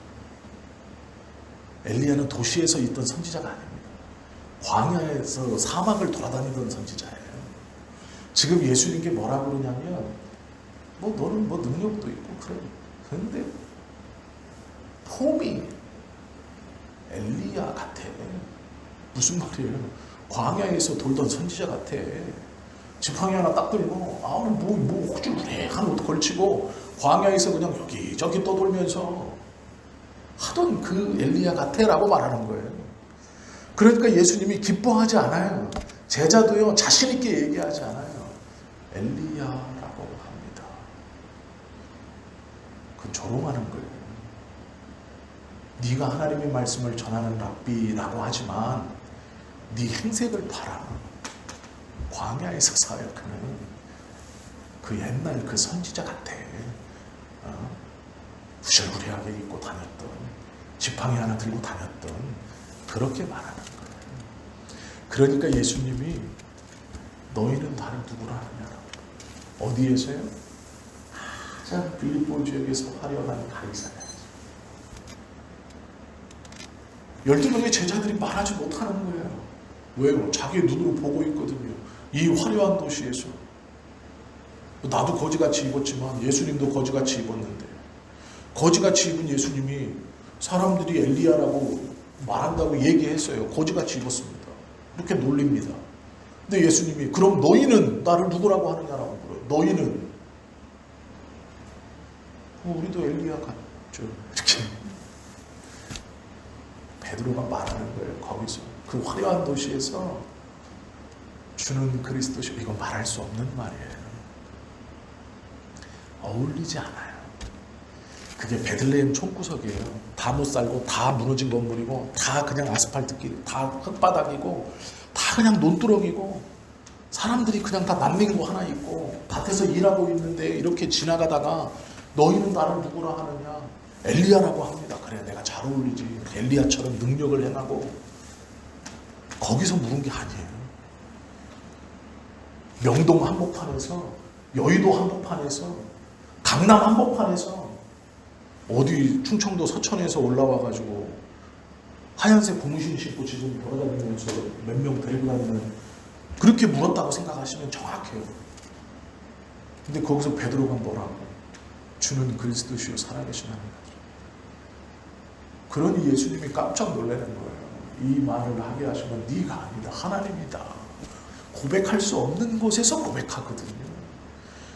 엘리야는 도시에서 있던 선지자가 아닙니다. 광야에서 사막을 돌아다니던 선지자예요. 지금 예수님께 뭐라고 그러냐면, 너는 능력도 있고 그래. 그런데 폼이 엘리야 같아. 무슨 말이에요? 광야에서 돌던 선지자 같아. 지팡이 하나 딱 들고 호줄우레한 옷 걸치고 광야에서 그냥 여기저기 떠돌면서 하던 그 엘리야 같아라고 말하는 거예요. 그러니까 예수님이 기뻐하지 않아요. 제자도요 자신 있게 얘기하지 않아요. 엘리야라고 합니다. 그건 조롱하는 거예요. 네가 하나님의 말씀을 전하는 랍비라고 하지만 네 행색을 봐라. 광야에서 사역하는 그 옛날 그 선지자 같아. 부실부리하게 입고 다녔던, 지팡이 하나 들고 다녔던, 그렇게 말하는 거예요. 그러니까 예수님이 너희는 나를 누구라 하느냐라고. 어디에서요? 가장 빌립보 지역에서 화려한 가이사랴. 12명의 제자들이 말하지 못하는 거예요. 왜요? 자기의 눈으로 보고 있거든요. 이 화려한 도시에서. 나도 거지같이 입었지만 예수님도 거지같이 입었는데, 거지같이 입은 예수님이 사람들이 엘리야라고 말한다고 얘기했어요. 거지같이 입었습니다. 이렇게 놀립니다. 근데 예수님이 그럼 너희는 나를 누구라고 하느냐라고 물어요. 너희는? 우리도 엘리야 같죠. 이렇게 베드로가 말하는 거예요. 거기서 그 화려한 도시에서 주는 그리스도시. 이거 말할 수 없는 말이에요. 어울리지 않아요. 그게 베들레헴 총구석이에요. 다 못 살고 다 무너진 건물이고 다 그냥 아스팔트 길, 다 흙바닥이고 다 그냥 논두렁이고 사람들이 그냥 다 난민구 하나 있고 밭에서 일하고 있는데 이렇게 지나가다가 너희는 나를 누구라 하느냐? 엘리야라고 합니다. 그래, 내가 잘 어울리지. 엘리야처럼 능력을 행하고. 거기서 물은 게 아니에요. 명동 한복판에서, 여의도 한복판에서, 강남 한복판에서, 어디 충청도 서천에서 올라와가지고 하얀색 고무신 신고 지금 돌아다니면서 몇 명 데리고 다니는, 그렇게 물었다고 생각하시면 정확해요. 근데 거기서 베드로가 뭐라고? 주는 그리스도시요 살아계신 하나님. 그러니 예수님이 깜짝 놀라는 거예요. 이 말을 하게 하신 건 네가 아니다. 하나님이다. 고백할 수 없는 곳에서 고백하거든요.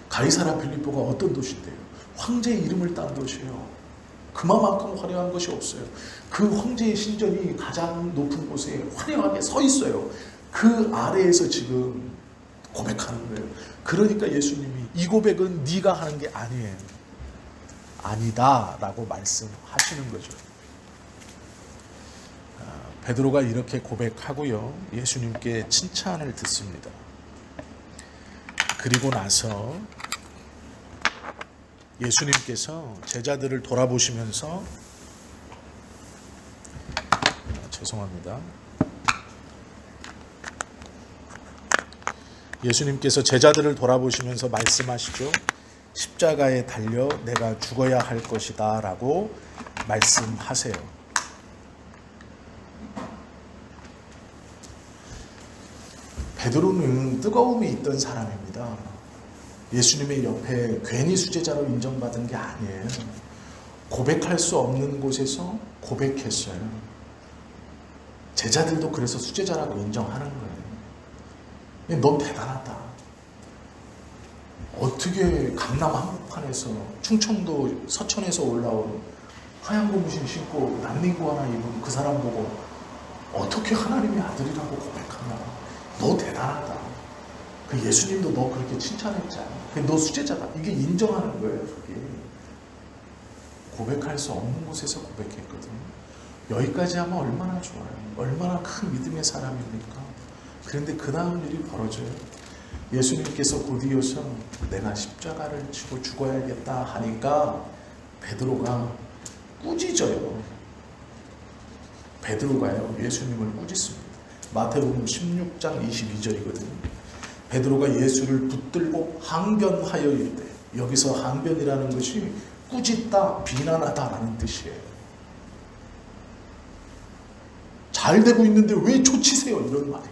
가이사랴 빌립보가 어떤 도시인데요? 황제의 이름을 딴 도시예요. 그만큼 화려한 것이 없어요. 그 황제의 신전이 가장 높은 곳에 화려하게 서 있어요. 그 아래에서 지금 고백하는 거예요. 그러니까 예수님이 이 고백은 네가 하는 게 아니에요. 아니다 라고 말씀하시는 거죠. 베드로가 이렇게 고백하고요. 예수님께 칭찬을 듣습니다. 그리고 나서 예수님께서 제자들을 돌아보시면서 죄송합니다. 예수님께서 제자들을 돌아보시면서 말씀하시죠. 십자가에 달려 내가 죽어야 할 것이다 라고 말씀하세요. 베드로는 뜨거움이 있던 사람입니다. 예수님의 옆에 괜히 수제자로 인정받은 게 아니에요. 고백할 수 없는 곳에서 고백했어요. 제자들도 그래서 수제자라고 인정하는 거예요. 넌 대단하다. 어떻게 강남 한복판에서 충청도 서천에서 올라온 하얀 고무신 신고 난닝구 하나 입은 그 사람 보고 어떻게 하나님의 아들이라고 고백하냐. 너 대단하다. 그 예수님도 너 그렇게 칭찬했잖아. 너 수제자다. 이게 인정하는 거예요. 그게. 고백할 수 없는 곳에서 고백했거든요. 여기까지 하면 얼마나 좋아요. 얼마나 큰 믿음의 사람입니까? 그런데 그 다음 일이 벌어져요. 예수님께서 곧이어서 내가 십자가를 지고 죽어야겠다 하니까 베드로가 꾸짖어요. 베드로가요, 예수님을 꾸짖습니다. 마태복음 16장 22절이거든요. 베드로가 예수를 붙들고 항변하여 이르되, 여기서 항변이라는 것이 꾸짖다, 비난하다라는 뜻이에요. 잘 되고 있는데 왜 쫓으세요? 이런 말이에요.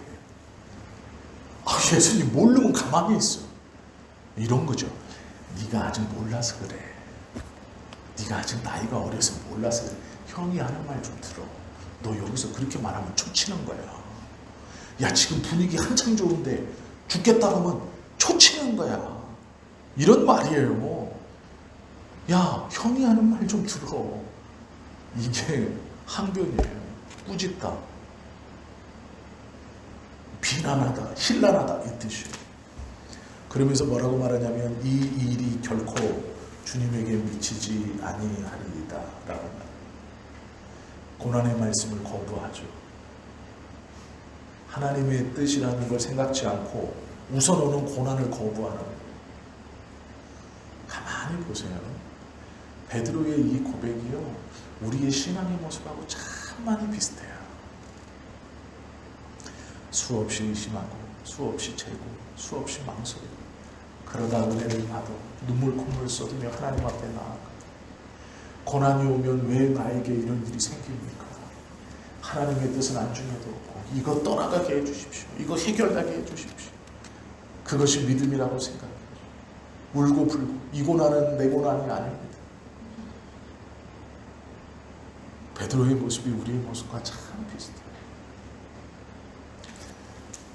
예수님 모르면 가만히 있어. 이런 거죠. 네가 아직 몰라서 그래. 네가 아직 나이가 어려서 몰라서 그래. 형이 하는 말 좀 들어. 너 여기서 그렇게 말하면 초치는 거야. 야, 지금 분위기 한참 좋은데 죽겠다 하면 초치는 거야. 이런 말이에요. 야, 형이 하는 말 좀 들어. 이게 항변이에요. 꾸짖다, 비난하다, 신란하다 이 뜻이에요. 그러면서 뭐라고 말하냐면 이 일이 결코 주님에게 미치지 아니하리이다 라고 말합니다. 고난의 말씀을 거부하죠. 하나님의 뜻이라는 걸 생각지 않고 우선 오는 고난을 거부하는 거예요. 가만히 보세요. 베드로의 이 고백이요, 우리의 신앙의 모습하고 참 많이 비슷해요. 수없이 의심하고 수없이 재고 수없이 망설이고 그러다 은혜를 받아 눈물 콧물 쏟으며 하나님 앞에 나아가 고난이 오면 왜 나에게 이런 일이 생깁니까? 하나님의 뜻은 안중에도 없고 이거 떠나가게 해주십시오. 이거 해결하게 해주십시오. 그것이 믿음이라고 생각해요. 울고 불고 이 고난은 내 고난이 아닙니다. 베드로의 모습이 우리의 모습과 참 비슷해요.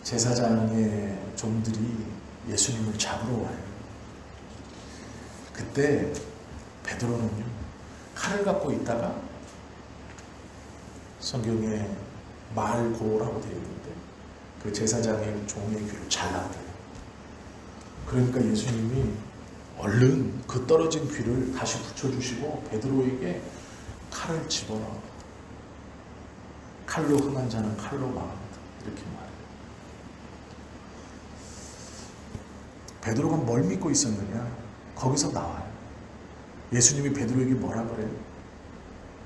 제사장의 종들이 예수님을 잡으러 와요. 그때 베드로는요, 칼을 갖고 있다가 성경에 말고라고 되어 있는데 그 제사장의 종의 귀를 잘랐대요. 그러니까 예수님이 얼른 그 떨어진 귀를 다시 붙여주시고 베드로에게 칼을 집어넣어. 칼로 흥한 자는 칼로 망한다. 이렇게 말해요. 베드로가 뭘 믿고 있었느냐? 거기서 나와요. 예수님이 베드로에게 뭐라 그래요?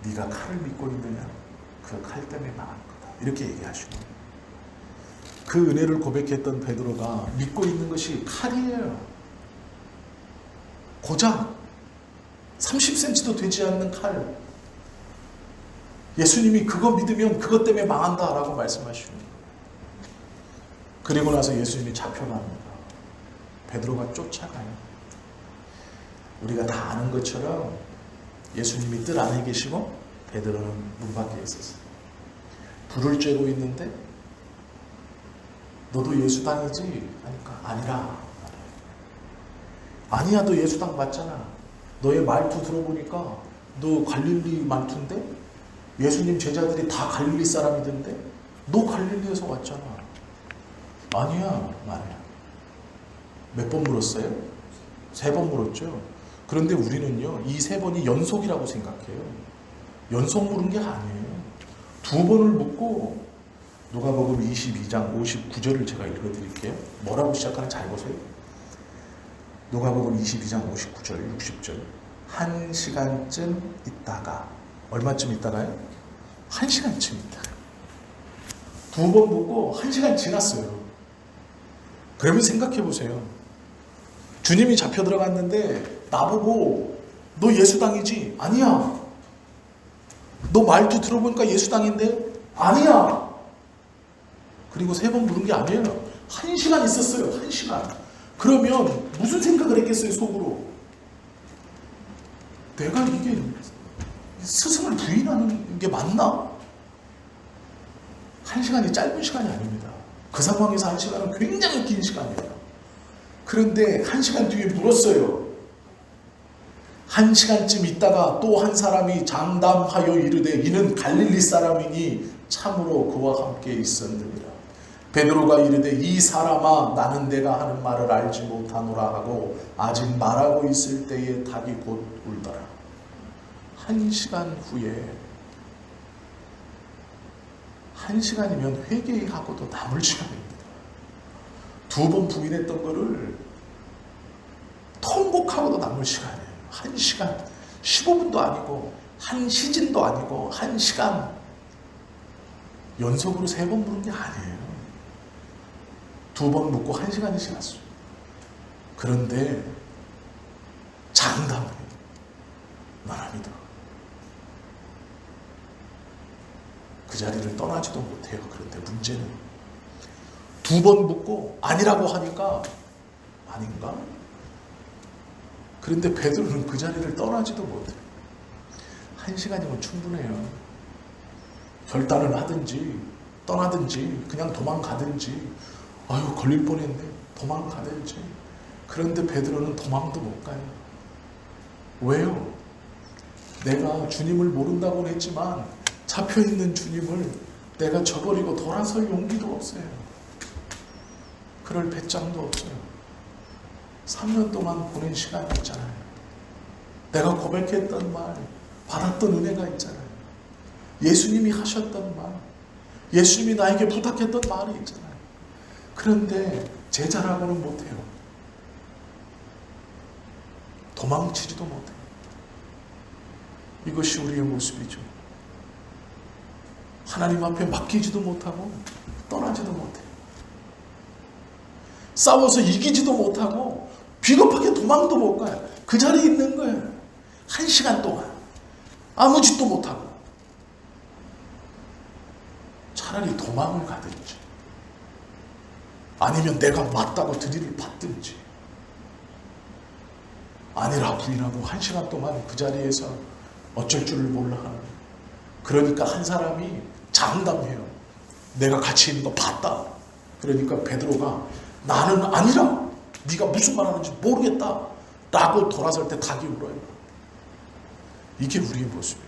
네가 칼을 믿고 있느냐? 그 칼 때문에 망한 거다. 이렇게 얘기하시고 그 은혜를 고백했던 베드로가 믿고 있는 것이 칼이에요. 고작 30cm도 되지 않는 칼. 예수님이 그거 믿으면 그것 때문에 망한다라고 말씀하시는 거예요. 그리고 나서 예수님이 잡혀갑니다. 베드로가 쫓아가요. 우리가 다 아는 것처럼 예수님이 뜰 안에 계시고 베드로는 문 밖에 있었어요. 불을 쬐고 있는데 너도 예수당이지? 하니까 아니라. 아니야, 너 예수당 맞잖아. 너의 말투 들어보니까 너 갈릴리 말투인데? 예수님 제자들이 다 갈릴리 사람이던데? 너 갈릴리에서 왔잖아. 아니야. 몇 번 물었어요? 3번 물었죠. 그런데 우리는요, 이 3번이 연속이라고 생각해요. 연속 물은 게 아니에요. 2번을 묻고 누가복음 22장 59절을 제가 읽어드릴게요. 뭐라고 시작하는지 잘 보세요. 누가복음 22장 59절 60절 1시간쯤 있다가 얼마쯤 있다가요? 1시간쯤 있다가 2번 묻고 1시간 지났어요. 그러면 생각해 보세요. 주님이 잡혀 들어갔는데 나보고 너 예수당이지? 아니야. 너 말투 들어보니까 예수당인데? 아니야. 그리고 3번 물은 게 아니에요. 1시간 있었어요. 1시간. 그러면 무슨 생각을 했겠어요, 속으로? 내가 이게 스승을 부인하는 게 맞나? 1시간이 짧은 시간이 아닙니다. 그 상황에서 1시간은 굉장히 긴 시간이에요. 그런데 1시간 뒤에 물었어요. 1시간쯤 있다가 또 한 사람이 장담하여 이르되 이는 갈릴리 사람이니 참으로 그와 함께 있었느니라. 베드로가 이르되 이 사람아 나는 내가 하는 말을 알지 못하노라 하고 아직 말하고 있을 때에 닭이 곧 울더라. 1시간 후에 1시간이면 회개하고도 남을 시간입니다. 2번 부인했던 거를 통곡하고도 남을 시간이에요. 1시간 15분도 아니고 1시즌도 아니고 1시간 연속으로 3번 부른 게 아니에요. 2번 묻고 1시간이 지났어요. 그런데 장담을 해요. 난 아니다. 그 자리를 떠나지도 못해요. 그런데 문제는 2번 묻고 아니라고 하니까 아닌가? 그런데 베드로는 그 자리를 떠나지도 못해요. 1시간이면 충분해요. 결단을 하든지 떠나든지 그냥 도망가든지 아유 걸릴 뻔했네 도망가든지. 그런데 베드로는 도망도 못 가요. 왜요? 내가 주님을 모른다고는 했지만 잡혀있는 주님을 내가 저버리고 돌아설 용기도 없어요. 그럴 배짱도 없어요. 3년 동안 보낸 시간이 있잖아요. 내가 고백했던 말, 받았던 은혜가 있잖아요. 예수님이 하셨던 말, 예수님이 나에게 부탁했던 말이 있잖아요. 그런데 제자라고는 못해요. 도망치지도 못해요. 이것이 우리의 모습이죠. 하나님 앞에 맡기지도 못하고 떠나지도 못해요. 싸워서 이기지도 못하고 비겁하게 도망도 못 가요. 그 자리에 있는 거예요. 1시간 동안 아무 짓도 못하고. 차라리 도망을 가든지 아니면 내가 맞다고 들이를 받든지 아니라 부인하고 1시간 동안 그 자리에서 어쩔 줄을 몰라 하는 거예요. 그러니까 한 사람이 장담해요. 내가 같이 있는 거 봤다. 그러니까 베드로가 나는 아니라 네가 무슨 말 하는지 모르겠다 라고 돌아설 때 닭이 울어요. 이게 우리의 모습이에요.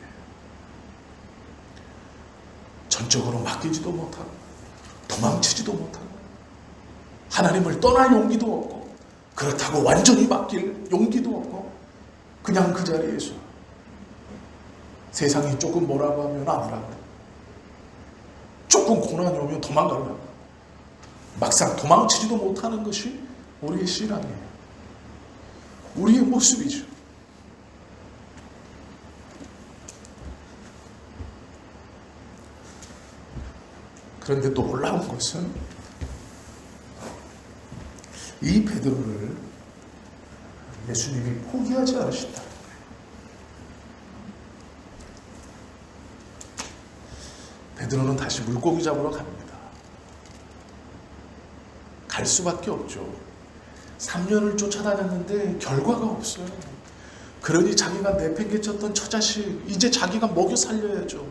전적으로 맡기지도 못하고 도망치지도 못하고 하나님을 떠날 용기도 없고 그렇다고 완전히 맡길 용기도 없고 그냥 그 자리에서 세상이 조금 뭐라고 하면 아니라고 조금 고난이 오면 도망가려고 막상 도망치지도 못하는 것이 우리의 신앙이에요. 우리의 모습이죠. 그런데 또 놀라운 것은 이 베드로를 예수님이 포기하지 않으신다는 거예요. 베드로는 다시 물고기 잡으러 갑니다. 갈 수밖에 없죠. 3년을 쫓아다녔는데 결과가 없어요. 그러니 자기가 내팽개쳤던 처자식 이제 자기가 먹여 살려야죠.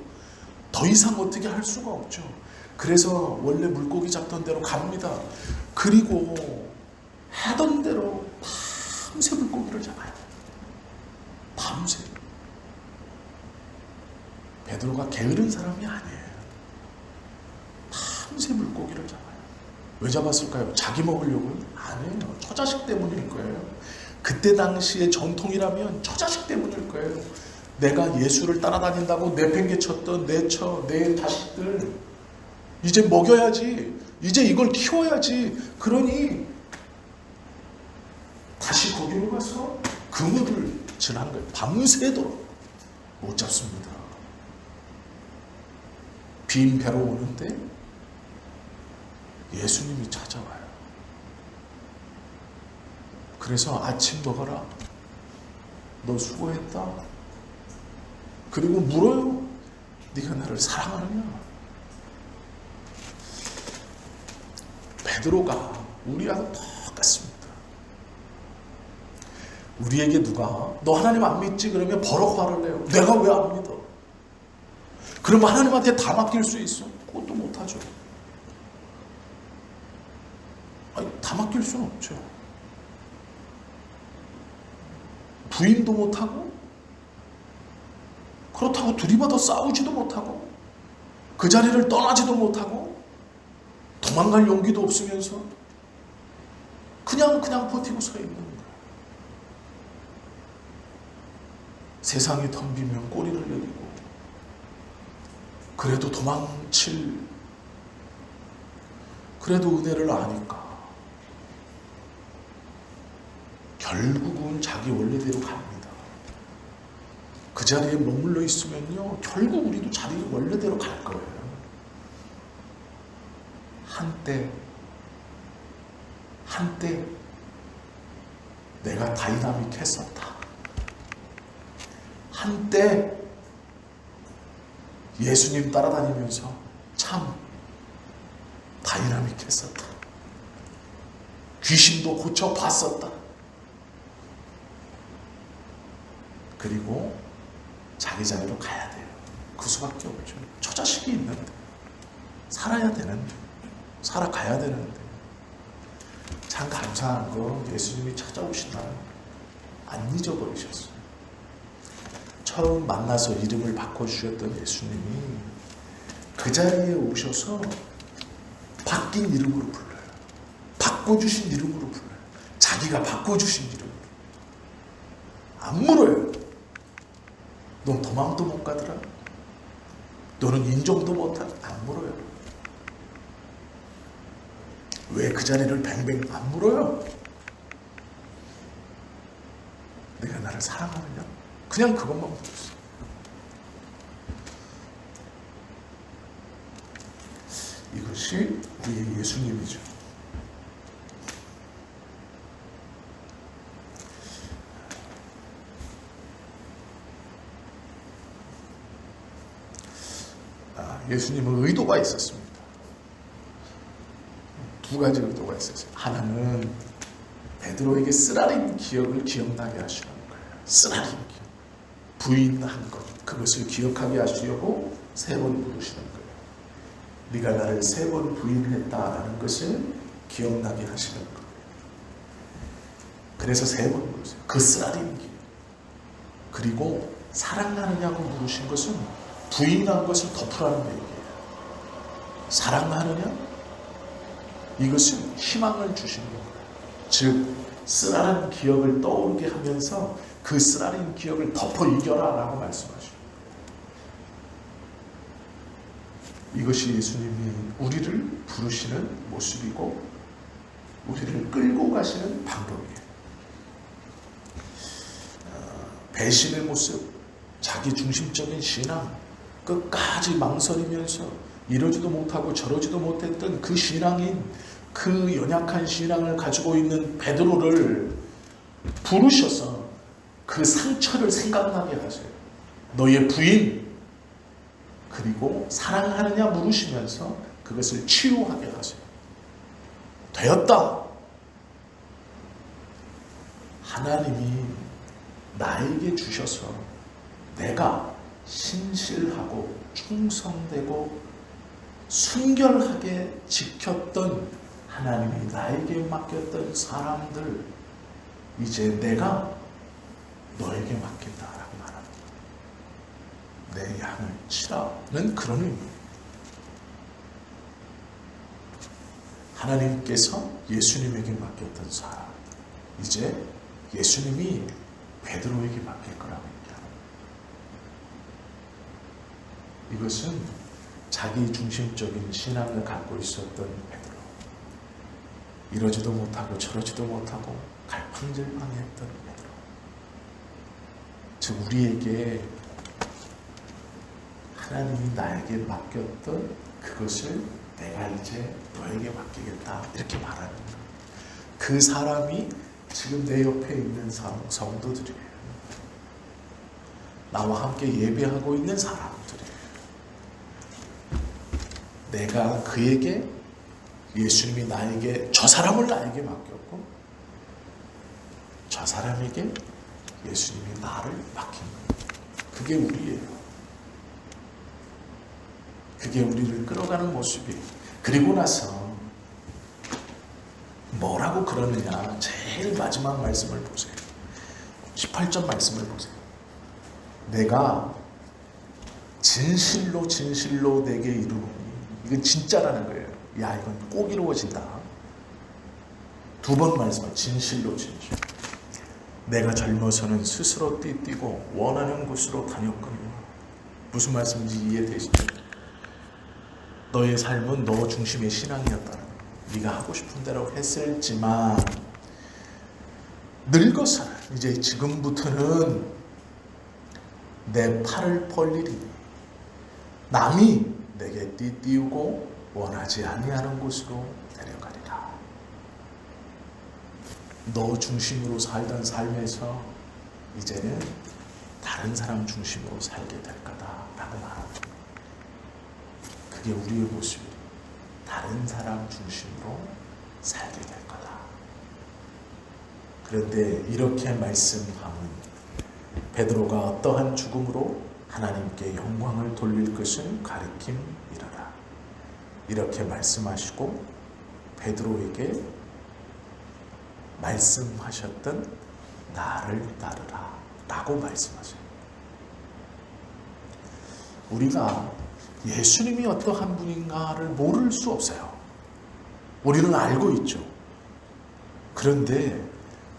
더 이상 어떻게 할 수가 없죠. 그래서 원래 물고기 잡던 대로 갑니다. 그리고 하던 대로 밤새 물고기를 잡아요. 밤새. 베드로가 게으른 사람이 아니에요. 밤새 물고기를 잡아요. 왜 잡았을까요? 자기 먹으려고요? 아니에요. 처자식 때문일 거예요. 그때 당시의 전통이라면 처자식 때문일 거예요. 내가 예수를 따라다닌다고 내팽개쳤던 내 자식들 이제 먹여야지. 이제 이걸 키워야지. 그러니 다시 거기로 가서 그물을 지난 거예요. 밤새도록 못 잡습니다. 빈 배로 오는데 예수님이 찾아와요. 그래서 아침 먹어라. 너 수고했다. 그리고 물어요. 네가 나를 사랑하느냐? 베드로가 우리하고 똑같습니다. 우리에게 누가 너 하나님 안 믿지? 그러면 버럭 화를 내요. 내가 왜 안 믿어? 그럼 하나님한테 다 맡길 수 있어? 그것도 못하죠. 아니, 다 맡길 수는 없죠. 부인도 못하고, 그렇다고 둘이마다 싸우지도 못하고, 그 자리를 떠나지도 못하고, 도망갈 용기도 없으면서 그냥 버티고 서 있는 거예요. 세상이 덤비면 꼬리를 내리고, 그래도 그래도 은혜를 아니까 결국은 자기 원래대로 갑니다. 그 자리에 머물러 있으면요, 결국 우리도 자기 원래대로 갈 거예요. 한때 내가 다이나믹했었다. 한때 예수님 따라다니면서 참 다이나믹했었다. 귀신도 고쳐봤었다. 그리고 자기 자리로 가야 돼요. 그 수밖에 없죠. 처자식이 있는데, 살아야 되는데, 살아가야 되는데. 참 감사한 거, 예수님이 찾아오신 날 안 잊어버리셨어요. 처음 만나서 이름을 바꿔주셨던 예수님이 그 자리에 오셔서 바뀐 이름으로 불러요. 바꿔주신 이름으로 불러요. 자기가 바꿔주신 이름으로. 안 물어요. 넌 도망도 못 가더라? 너는 인정도 못하더라? 안 물어요. 왜 그 자리를 뱅뱅 안 물어요? 내가 나를 사랑하느냐? 그냥 그것만 물었어. 이것이 우리의 예수님이죠. 예수님은 의도가 있었습니다. 두 가지 의도가 있었어요. 하나는 베드로에게 쓰라린 기억을 기억나게 하시는 거예요. 쓰라린 기억. 부인한 것, 그것을 기억하게 하시려고 3번 부르시는 거예요. 네가 나를 3번 부인했다라는 것을 기억나게 하시는 거예요. 그래서 3번 부르세요. 그 쓰라린 기억. 그리고 사랑하느냐고 물으신 것은 부인한 것을 덮으라는 얘기예요. 사랑하느냐? 이것은 희망을 주신 거예요. 즉, 쓰라린 기억을 떠오르게 하면서 그 쓰라린 기억을 덮어 이겨라 라고 말씀하시고, 이것이 예수님이 우리를 부르시는 모습이고 우리를 끌고 가시는 방법이에요. 배신의 모습, 자기 중심적인 신앙, 끝까지 망설이면서 이러지도 못하고 저러지도 못했던 그 신앙인, 그 연약한 신앙을 가지고 있는 베드로를 부르셔서 그 상처를 생각나게 하세요. 너의 부인, 그리고 사랑하느냐 물으시면서 그것을 치유하게 하세요. 되었다. 하나님이 나에게 주셔서 내가 신실하고 충성되고 순결하게 지켰던, 하나님이 나에게 맡겼던 사람들, 이제 내가 너에게 맡긴다라고 말합니다. 내 양을 치라는 그런 의미입니다. 하나님께서 예수님에게 맡겼던 사람, 이제 예수님이 베드로에게 맡길 거라고 얘기합니다. 이것은 자기 중심적인 신앙을 갖고 있었던 베드로, 이러지도 못하고 저러지도 못하고 갈팡질팡했던 베드로, 즉 우리에게 하나님이 나에게 맡겼던 그것을 내가 이제 너에게 맡기겠다 이렇게 말하는 거예요. 그 사람이 지금 내 옆에 있는 성도들이에요. 나와 함께 예배하고 있는 사람들이에요. 내가 그에게, 예수님이 나에게, 저 사람을 나에게 맡겼고 저 사람에게 예수님이 나를 맡긴 거예요. 그게 우리예요. 그게 우리를 끌어가는 모습이에요. 그리고 나서 뭐라고 그러느냐. 제일 마지막 말씀을 보세요. 18절 말씀을 보세요. 내가 진실로 진실로 내게 이르노니, 이건 진짜라는 거예요. 야, 이건 꼭 이루어진다. 두 번 말씀은 진실로 진실. 내가 젊어서는 스스로 띠뛰고 원하는 곳으로 다녔거니와. 무슨 말씀인지 이해되시죠? 너의 삶은 너 중심의 신앙이었다는 거예요. 네가 하고 싶은 대로 했을지만 늙어서는 이제 지금부터는 내 팔을 벌리리니 남이 내게 띠띠우고 원하지 아니하는 곳으로 데려가리라. 너 중심으로 살던 삶에서 이제는 다른 사람 중심으로 살게 될 거다라고 말합니다. 그게 우리의 모습이에요. 다른 사람 중심으로 살게 될 거다. 그런데 이렇게 말씀함은 베드로가 어떠한 죽음으로 하나님께 영광을 돌릴 것을 가리킴이라라. 이렇게 말씀하시고 베드로에게 말씀하셨던 나를 따르라 라고 말씀하세요. 우리가 예수님이 어떠한 분인가를 모를 수 없어요. 우리는 알고 있죠. 그런데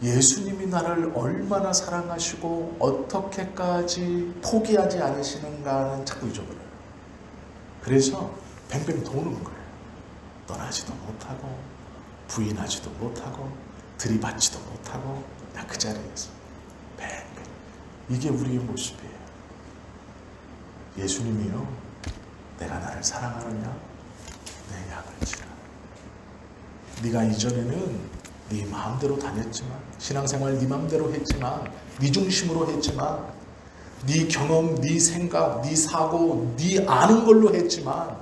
예수님이 나를 얼마나 사랑하시고 어떻게까지 포기하지 않으시는가는 자꾸 잊어버려요. 그래서 뱅뱅 도는 거예요. 떠나지도 못하고 부인하지도 못하고 들이받지도 못하고 그냥 그 자리에서 뱅뱅. 이게 우리의 모습이에요. 예수님이요, 내가 나를 사랑하느냐? 내 약을 지라. 네가 이전에는 네 마음대로 다녔지만, 신앙생활 네 마음대로 했지만, 네 중심으로 했지만, 네 경험, 네 생각, 네 사고, 네 아는 걸로 했지만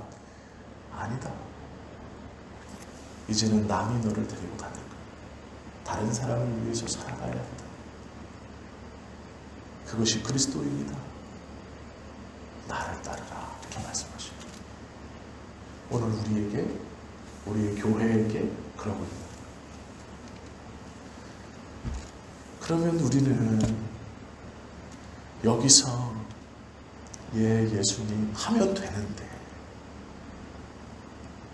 아니다. 이제는 남이 너를 데리고 다닐 거야. 다른 사람을 위해서 살아가야 한다. 그것이 그리스도입니다. 나를 따르라 이렇게 말씀하십니다. 오늘 우리에게, 우리의 교회에게 그러고 있다. 그러면 우리는 여기서 예수님 하면 되는데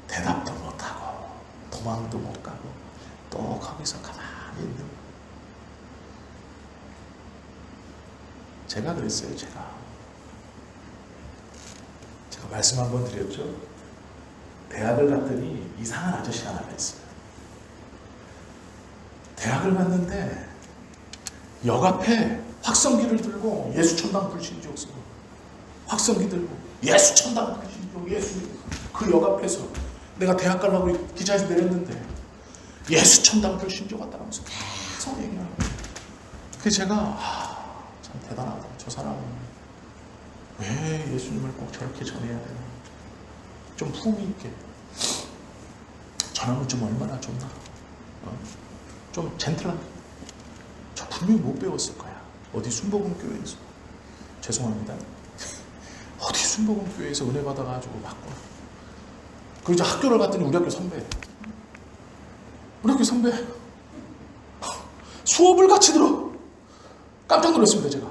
대답도 못하고 도망도 못 가고 또 거기서 가만히 있는 거예요. 제가 그랬어요. 제가 말씀 한번 드렸죠. 대학을 갔더니 이상한 아저씨 하나가 있어요. 대학을 갔는데 역 앞에 확성기를 들고 예수천당 불신지옥 쓰고, 확성기 들고 예수천당 불신지옥 예수, 그 역 앞에서 내가 대학 가려고 기차에서 내렸는데 예수천당 불신지옥 왔다면서 계속 얘기하는 거예요. 그래서 제가 참 대단하다. 저 사람은 왜 예수님을 꼭 저렇게 전해야 되나. 좀 품위 있게 전하면 좀 얼마나 좋나. 좀 젠틀하게. 저 분명히 못 배웠을 거야. 어디 순복음교회에서. 죄송합니다. 어디 순복음교회에서 은혜 받아가지고 맞고. 그리고 이제 학교를 갔더니 우리 학교 선배. 우리 학교 선배. 수업을 같이 들어. 깜짝 놀랐습니다, 제가.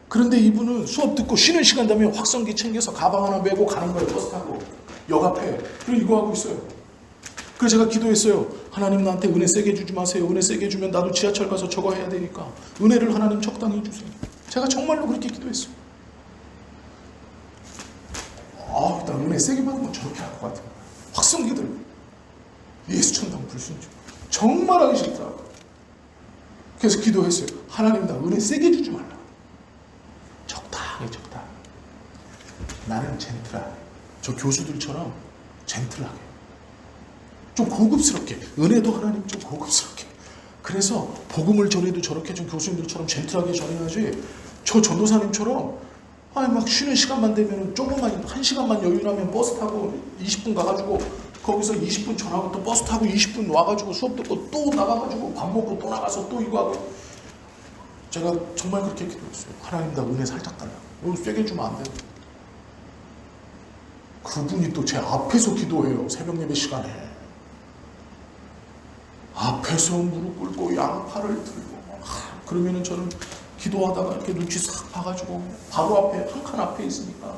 그런데 이분은 수업 듣고 쉬는 시간 되면 확성기 챙겨서 가방 하나 메고 가는 거예요. 버스 타고. 역 앞에. 그리고 이거 하고 있어요. 그래서 제가 기도했어요. 하나님 나한테 은혜 세게 주지 마세요. 은혜 세게 주면 나도 지하철 가서 저거 해야 되니까 은혜를 하나님 적당히 주세요. 제가 정말로 그렇게 기도했어요. 나 은혜 세게 받으면 저렇게 할 것 같아요. 확성기들. 예수천당 불순종. 정말 하기 싫더라고요. 그래서 기도했어요. 하나님 나 은혜 세게 주지 말라. 적당히. 나는 젠틀하게. 저 교수들처럼 젠틀하게. 좀 고급스럽게. 은혜도 하나님 좀 고급스럽게. 그래서 복음을 전해도 저렇게 좀 교수님들처럼 젠틀하게 전해야지, 저 전도사님처럼 막 쉬는 시간만 되면 조금만 1시간만 여유 나면 버스 타고 20분 가가지고 거기서 20분 전하고 또 버스 타고 20분 와가지고 수업 듣고 또 나가가지고 밥 먹고 또 나가서 또 이거 하고. 제가 정말 그렇게 기도했어요. 하나님 나 은혜 살짝 달라고. 세게 주면 안 돼요. 그분이 또 제 앞에서 기도해요. 새벽 예배 시간에. 앞에서 무릎 꿇고 양팔을 들고 그러면은 저는 기도하다가 이렇게 눈치 싹 봐가지고 바로 앞에 한 칸 앞에 있으니까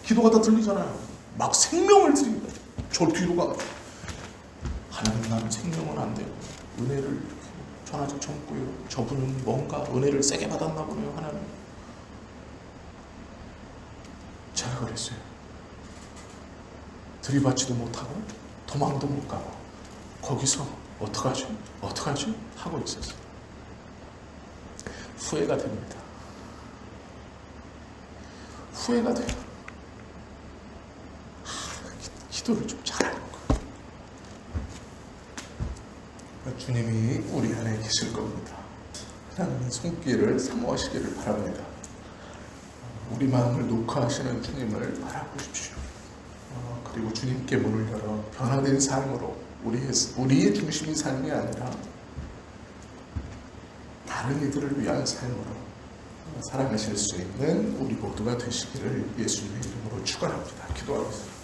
기도가 다 들리잖아요. 막 생명을 드립니다. 저 뒤로 가가지고 하나님 나는 생명은 안 되고 은혜를 이렇게 전화적 젊고요. 저분은 뭔가 은혜를 세게 받았나 보네요. 하나님. 제가 그랬어요. 들이받지도 못하고 도망도 못 가고 거기서 어떡하지? 어떡하지? 하고 있었어요. 후회가 됩니다. 후회가 돼요. 기도를 좀 잘하는 거예요. 주님이 우리 안에 계실 겁니다. 하나님의 손길을 사모하시기를 바랍니다. 우리 마음을 녹화하시는 주님을 바라보십시오. 그리고 주님께 문을 열어 변화된 삶으로 우리의 중심이 삶이 아니라 다른 이들을 위한 삶으로 살아가실 수 있는 우리 모두가 되시기를 예수님의 이름으로 축원합니다. 기도하겠습니다.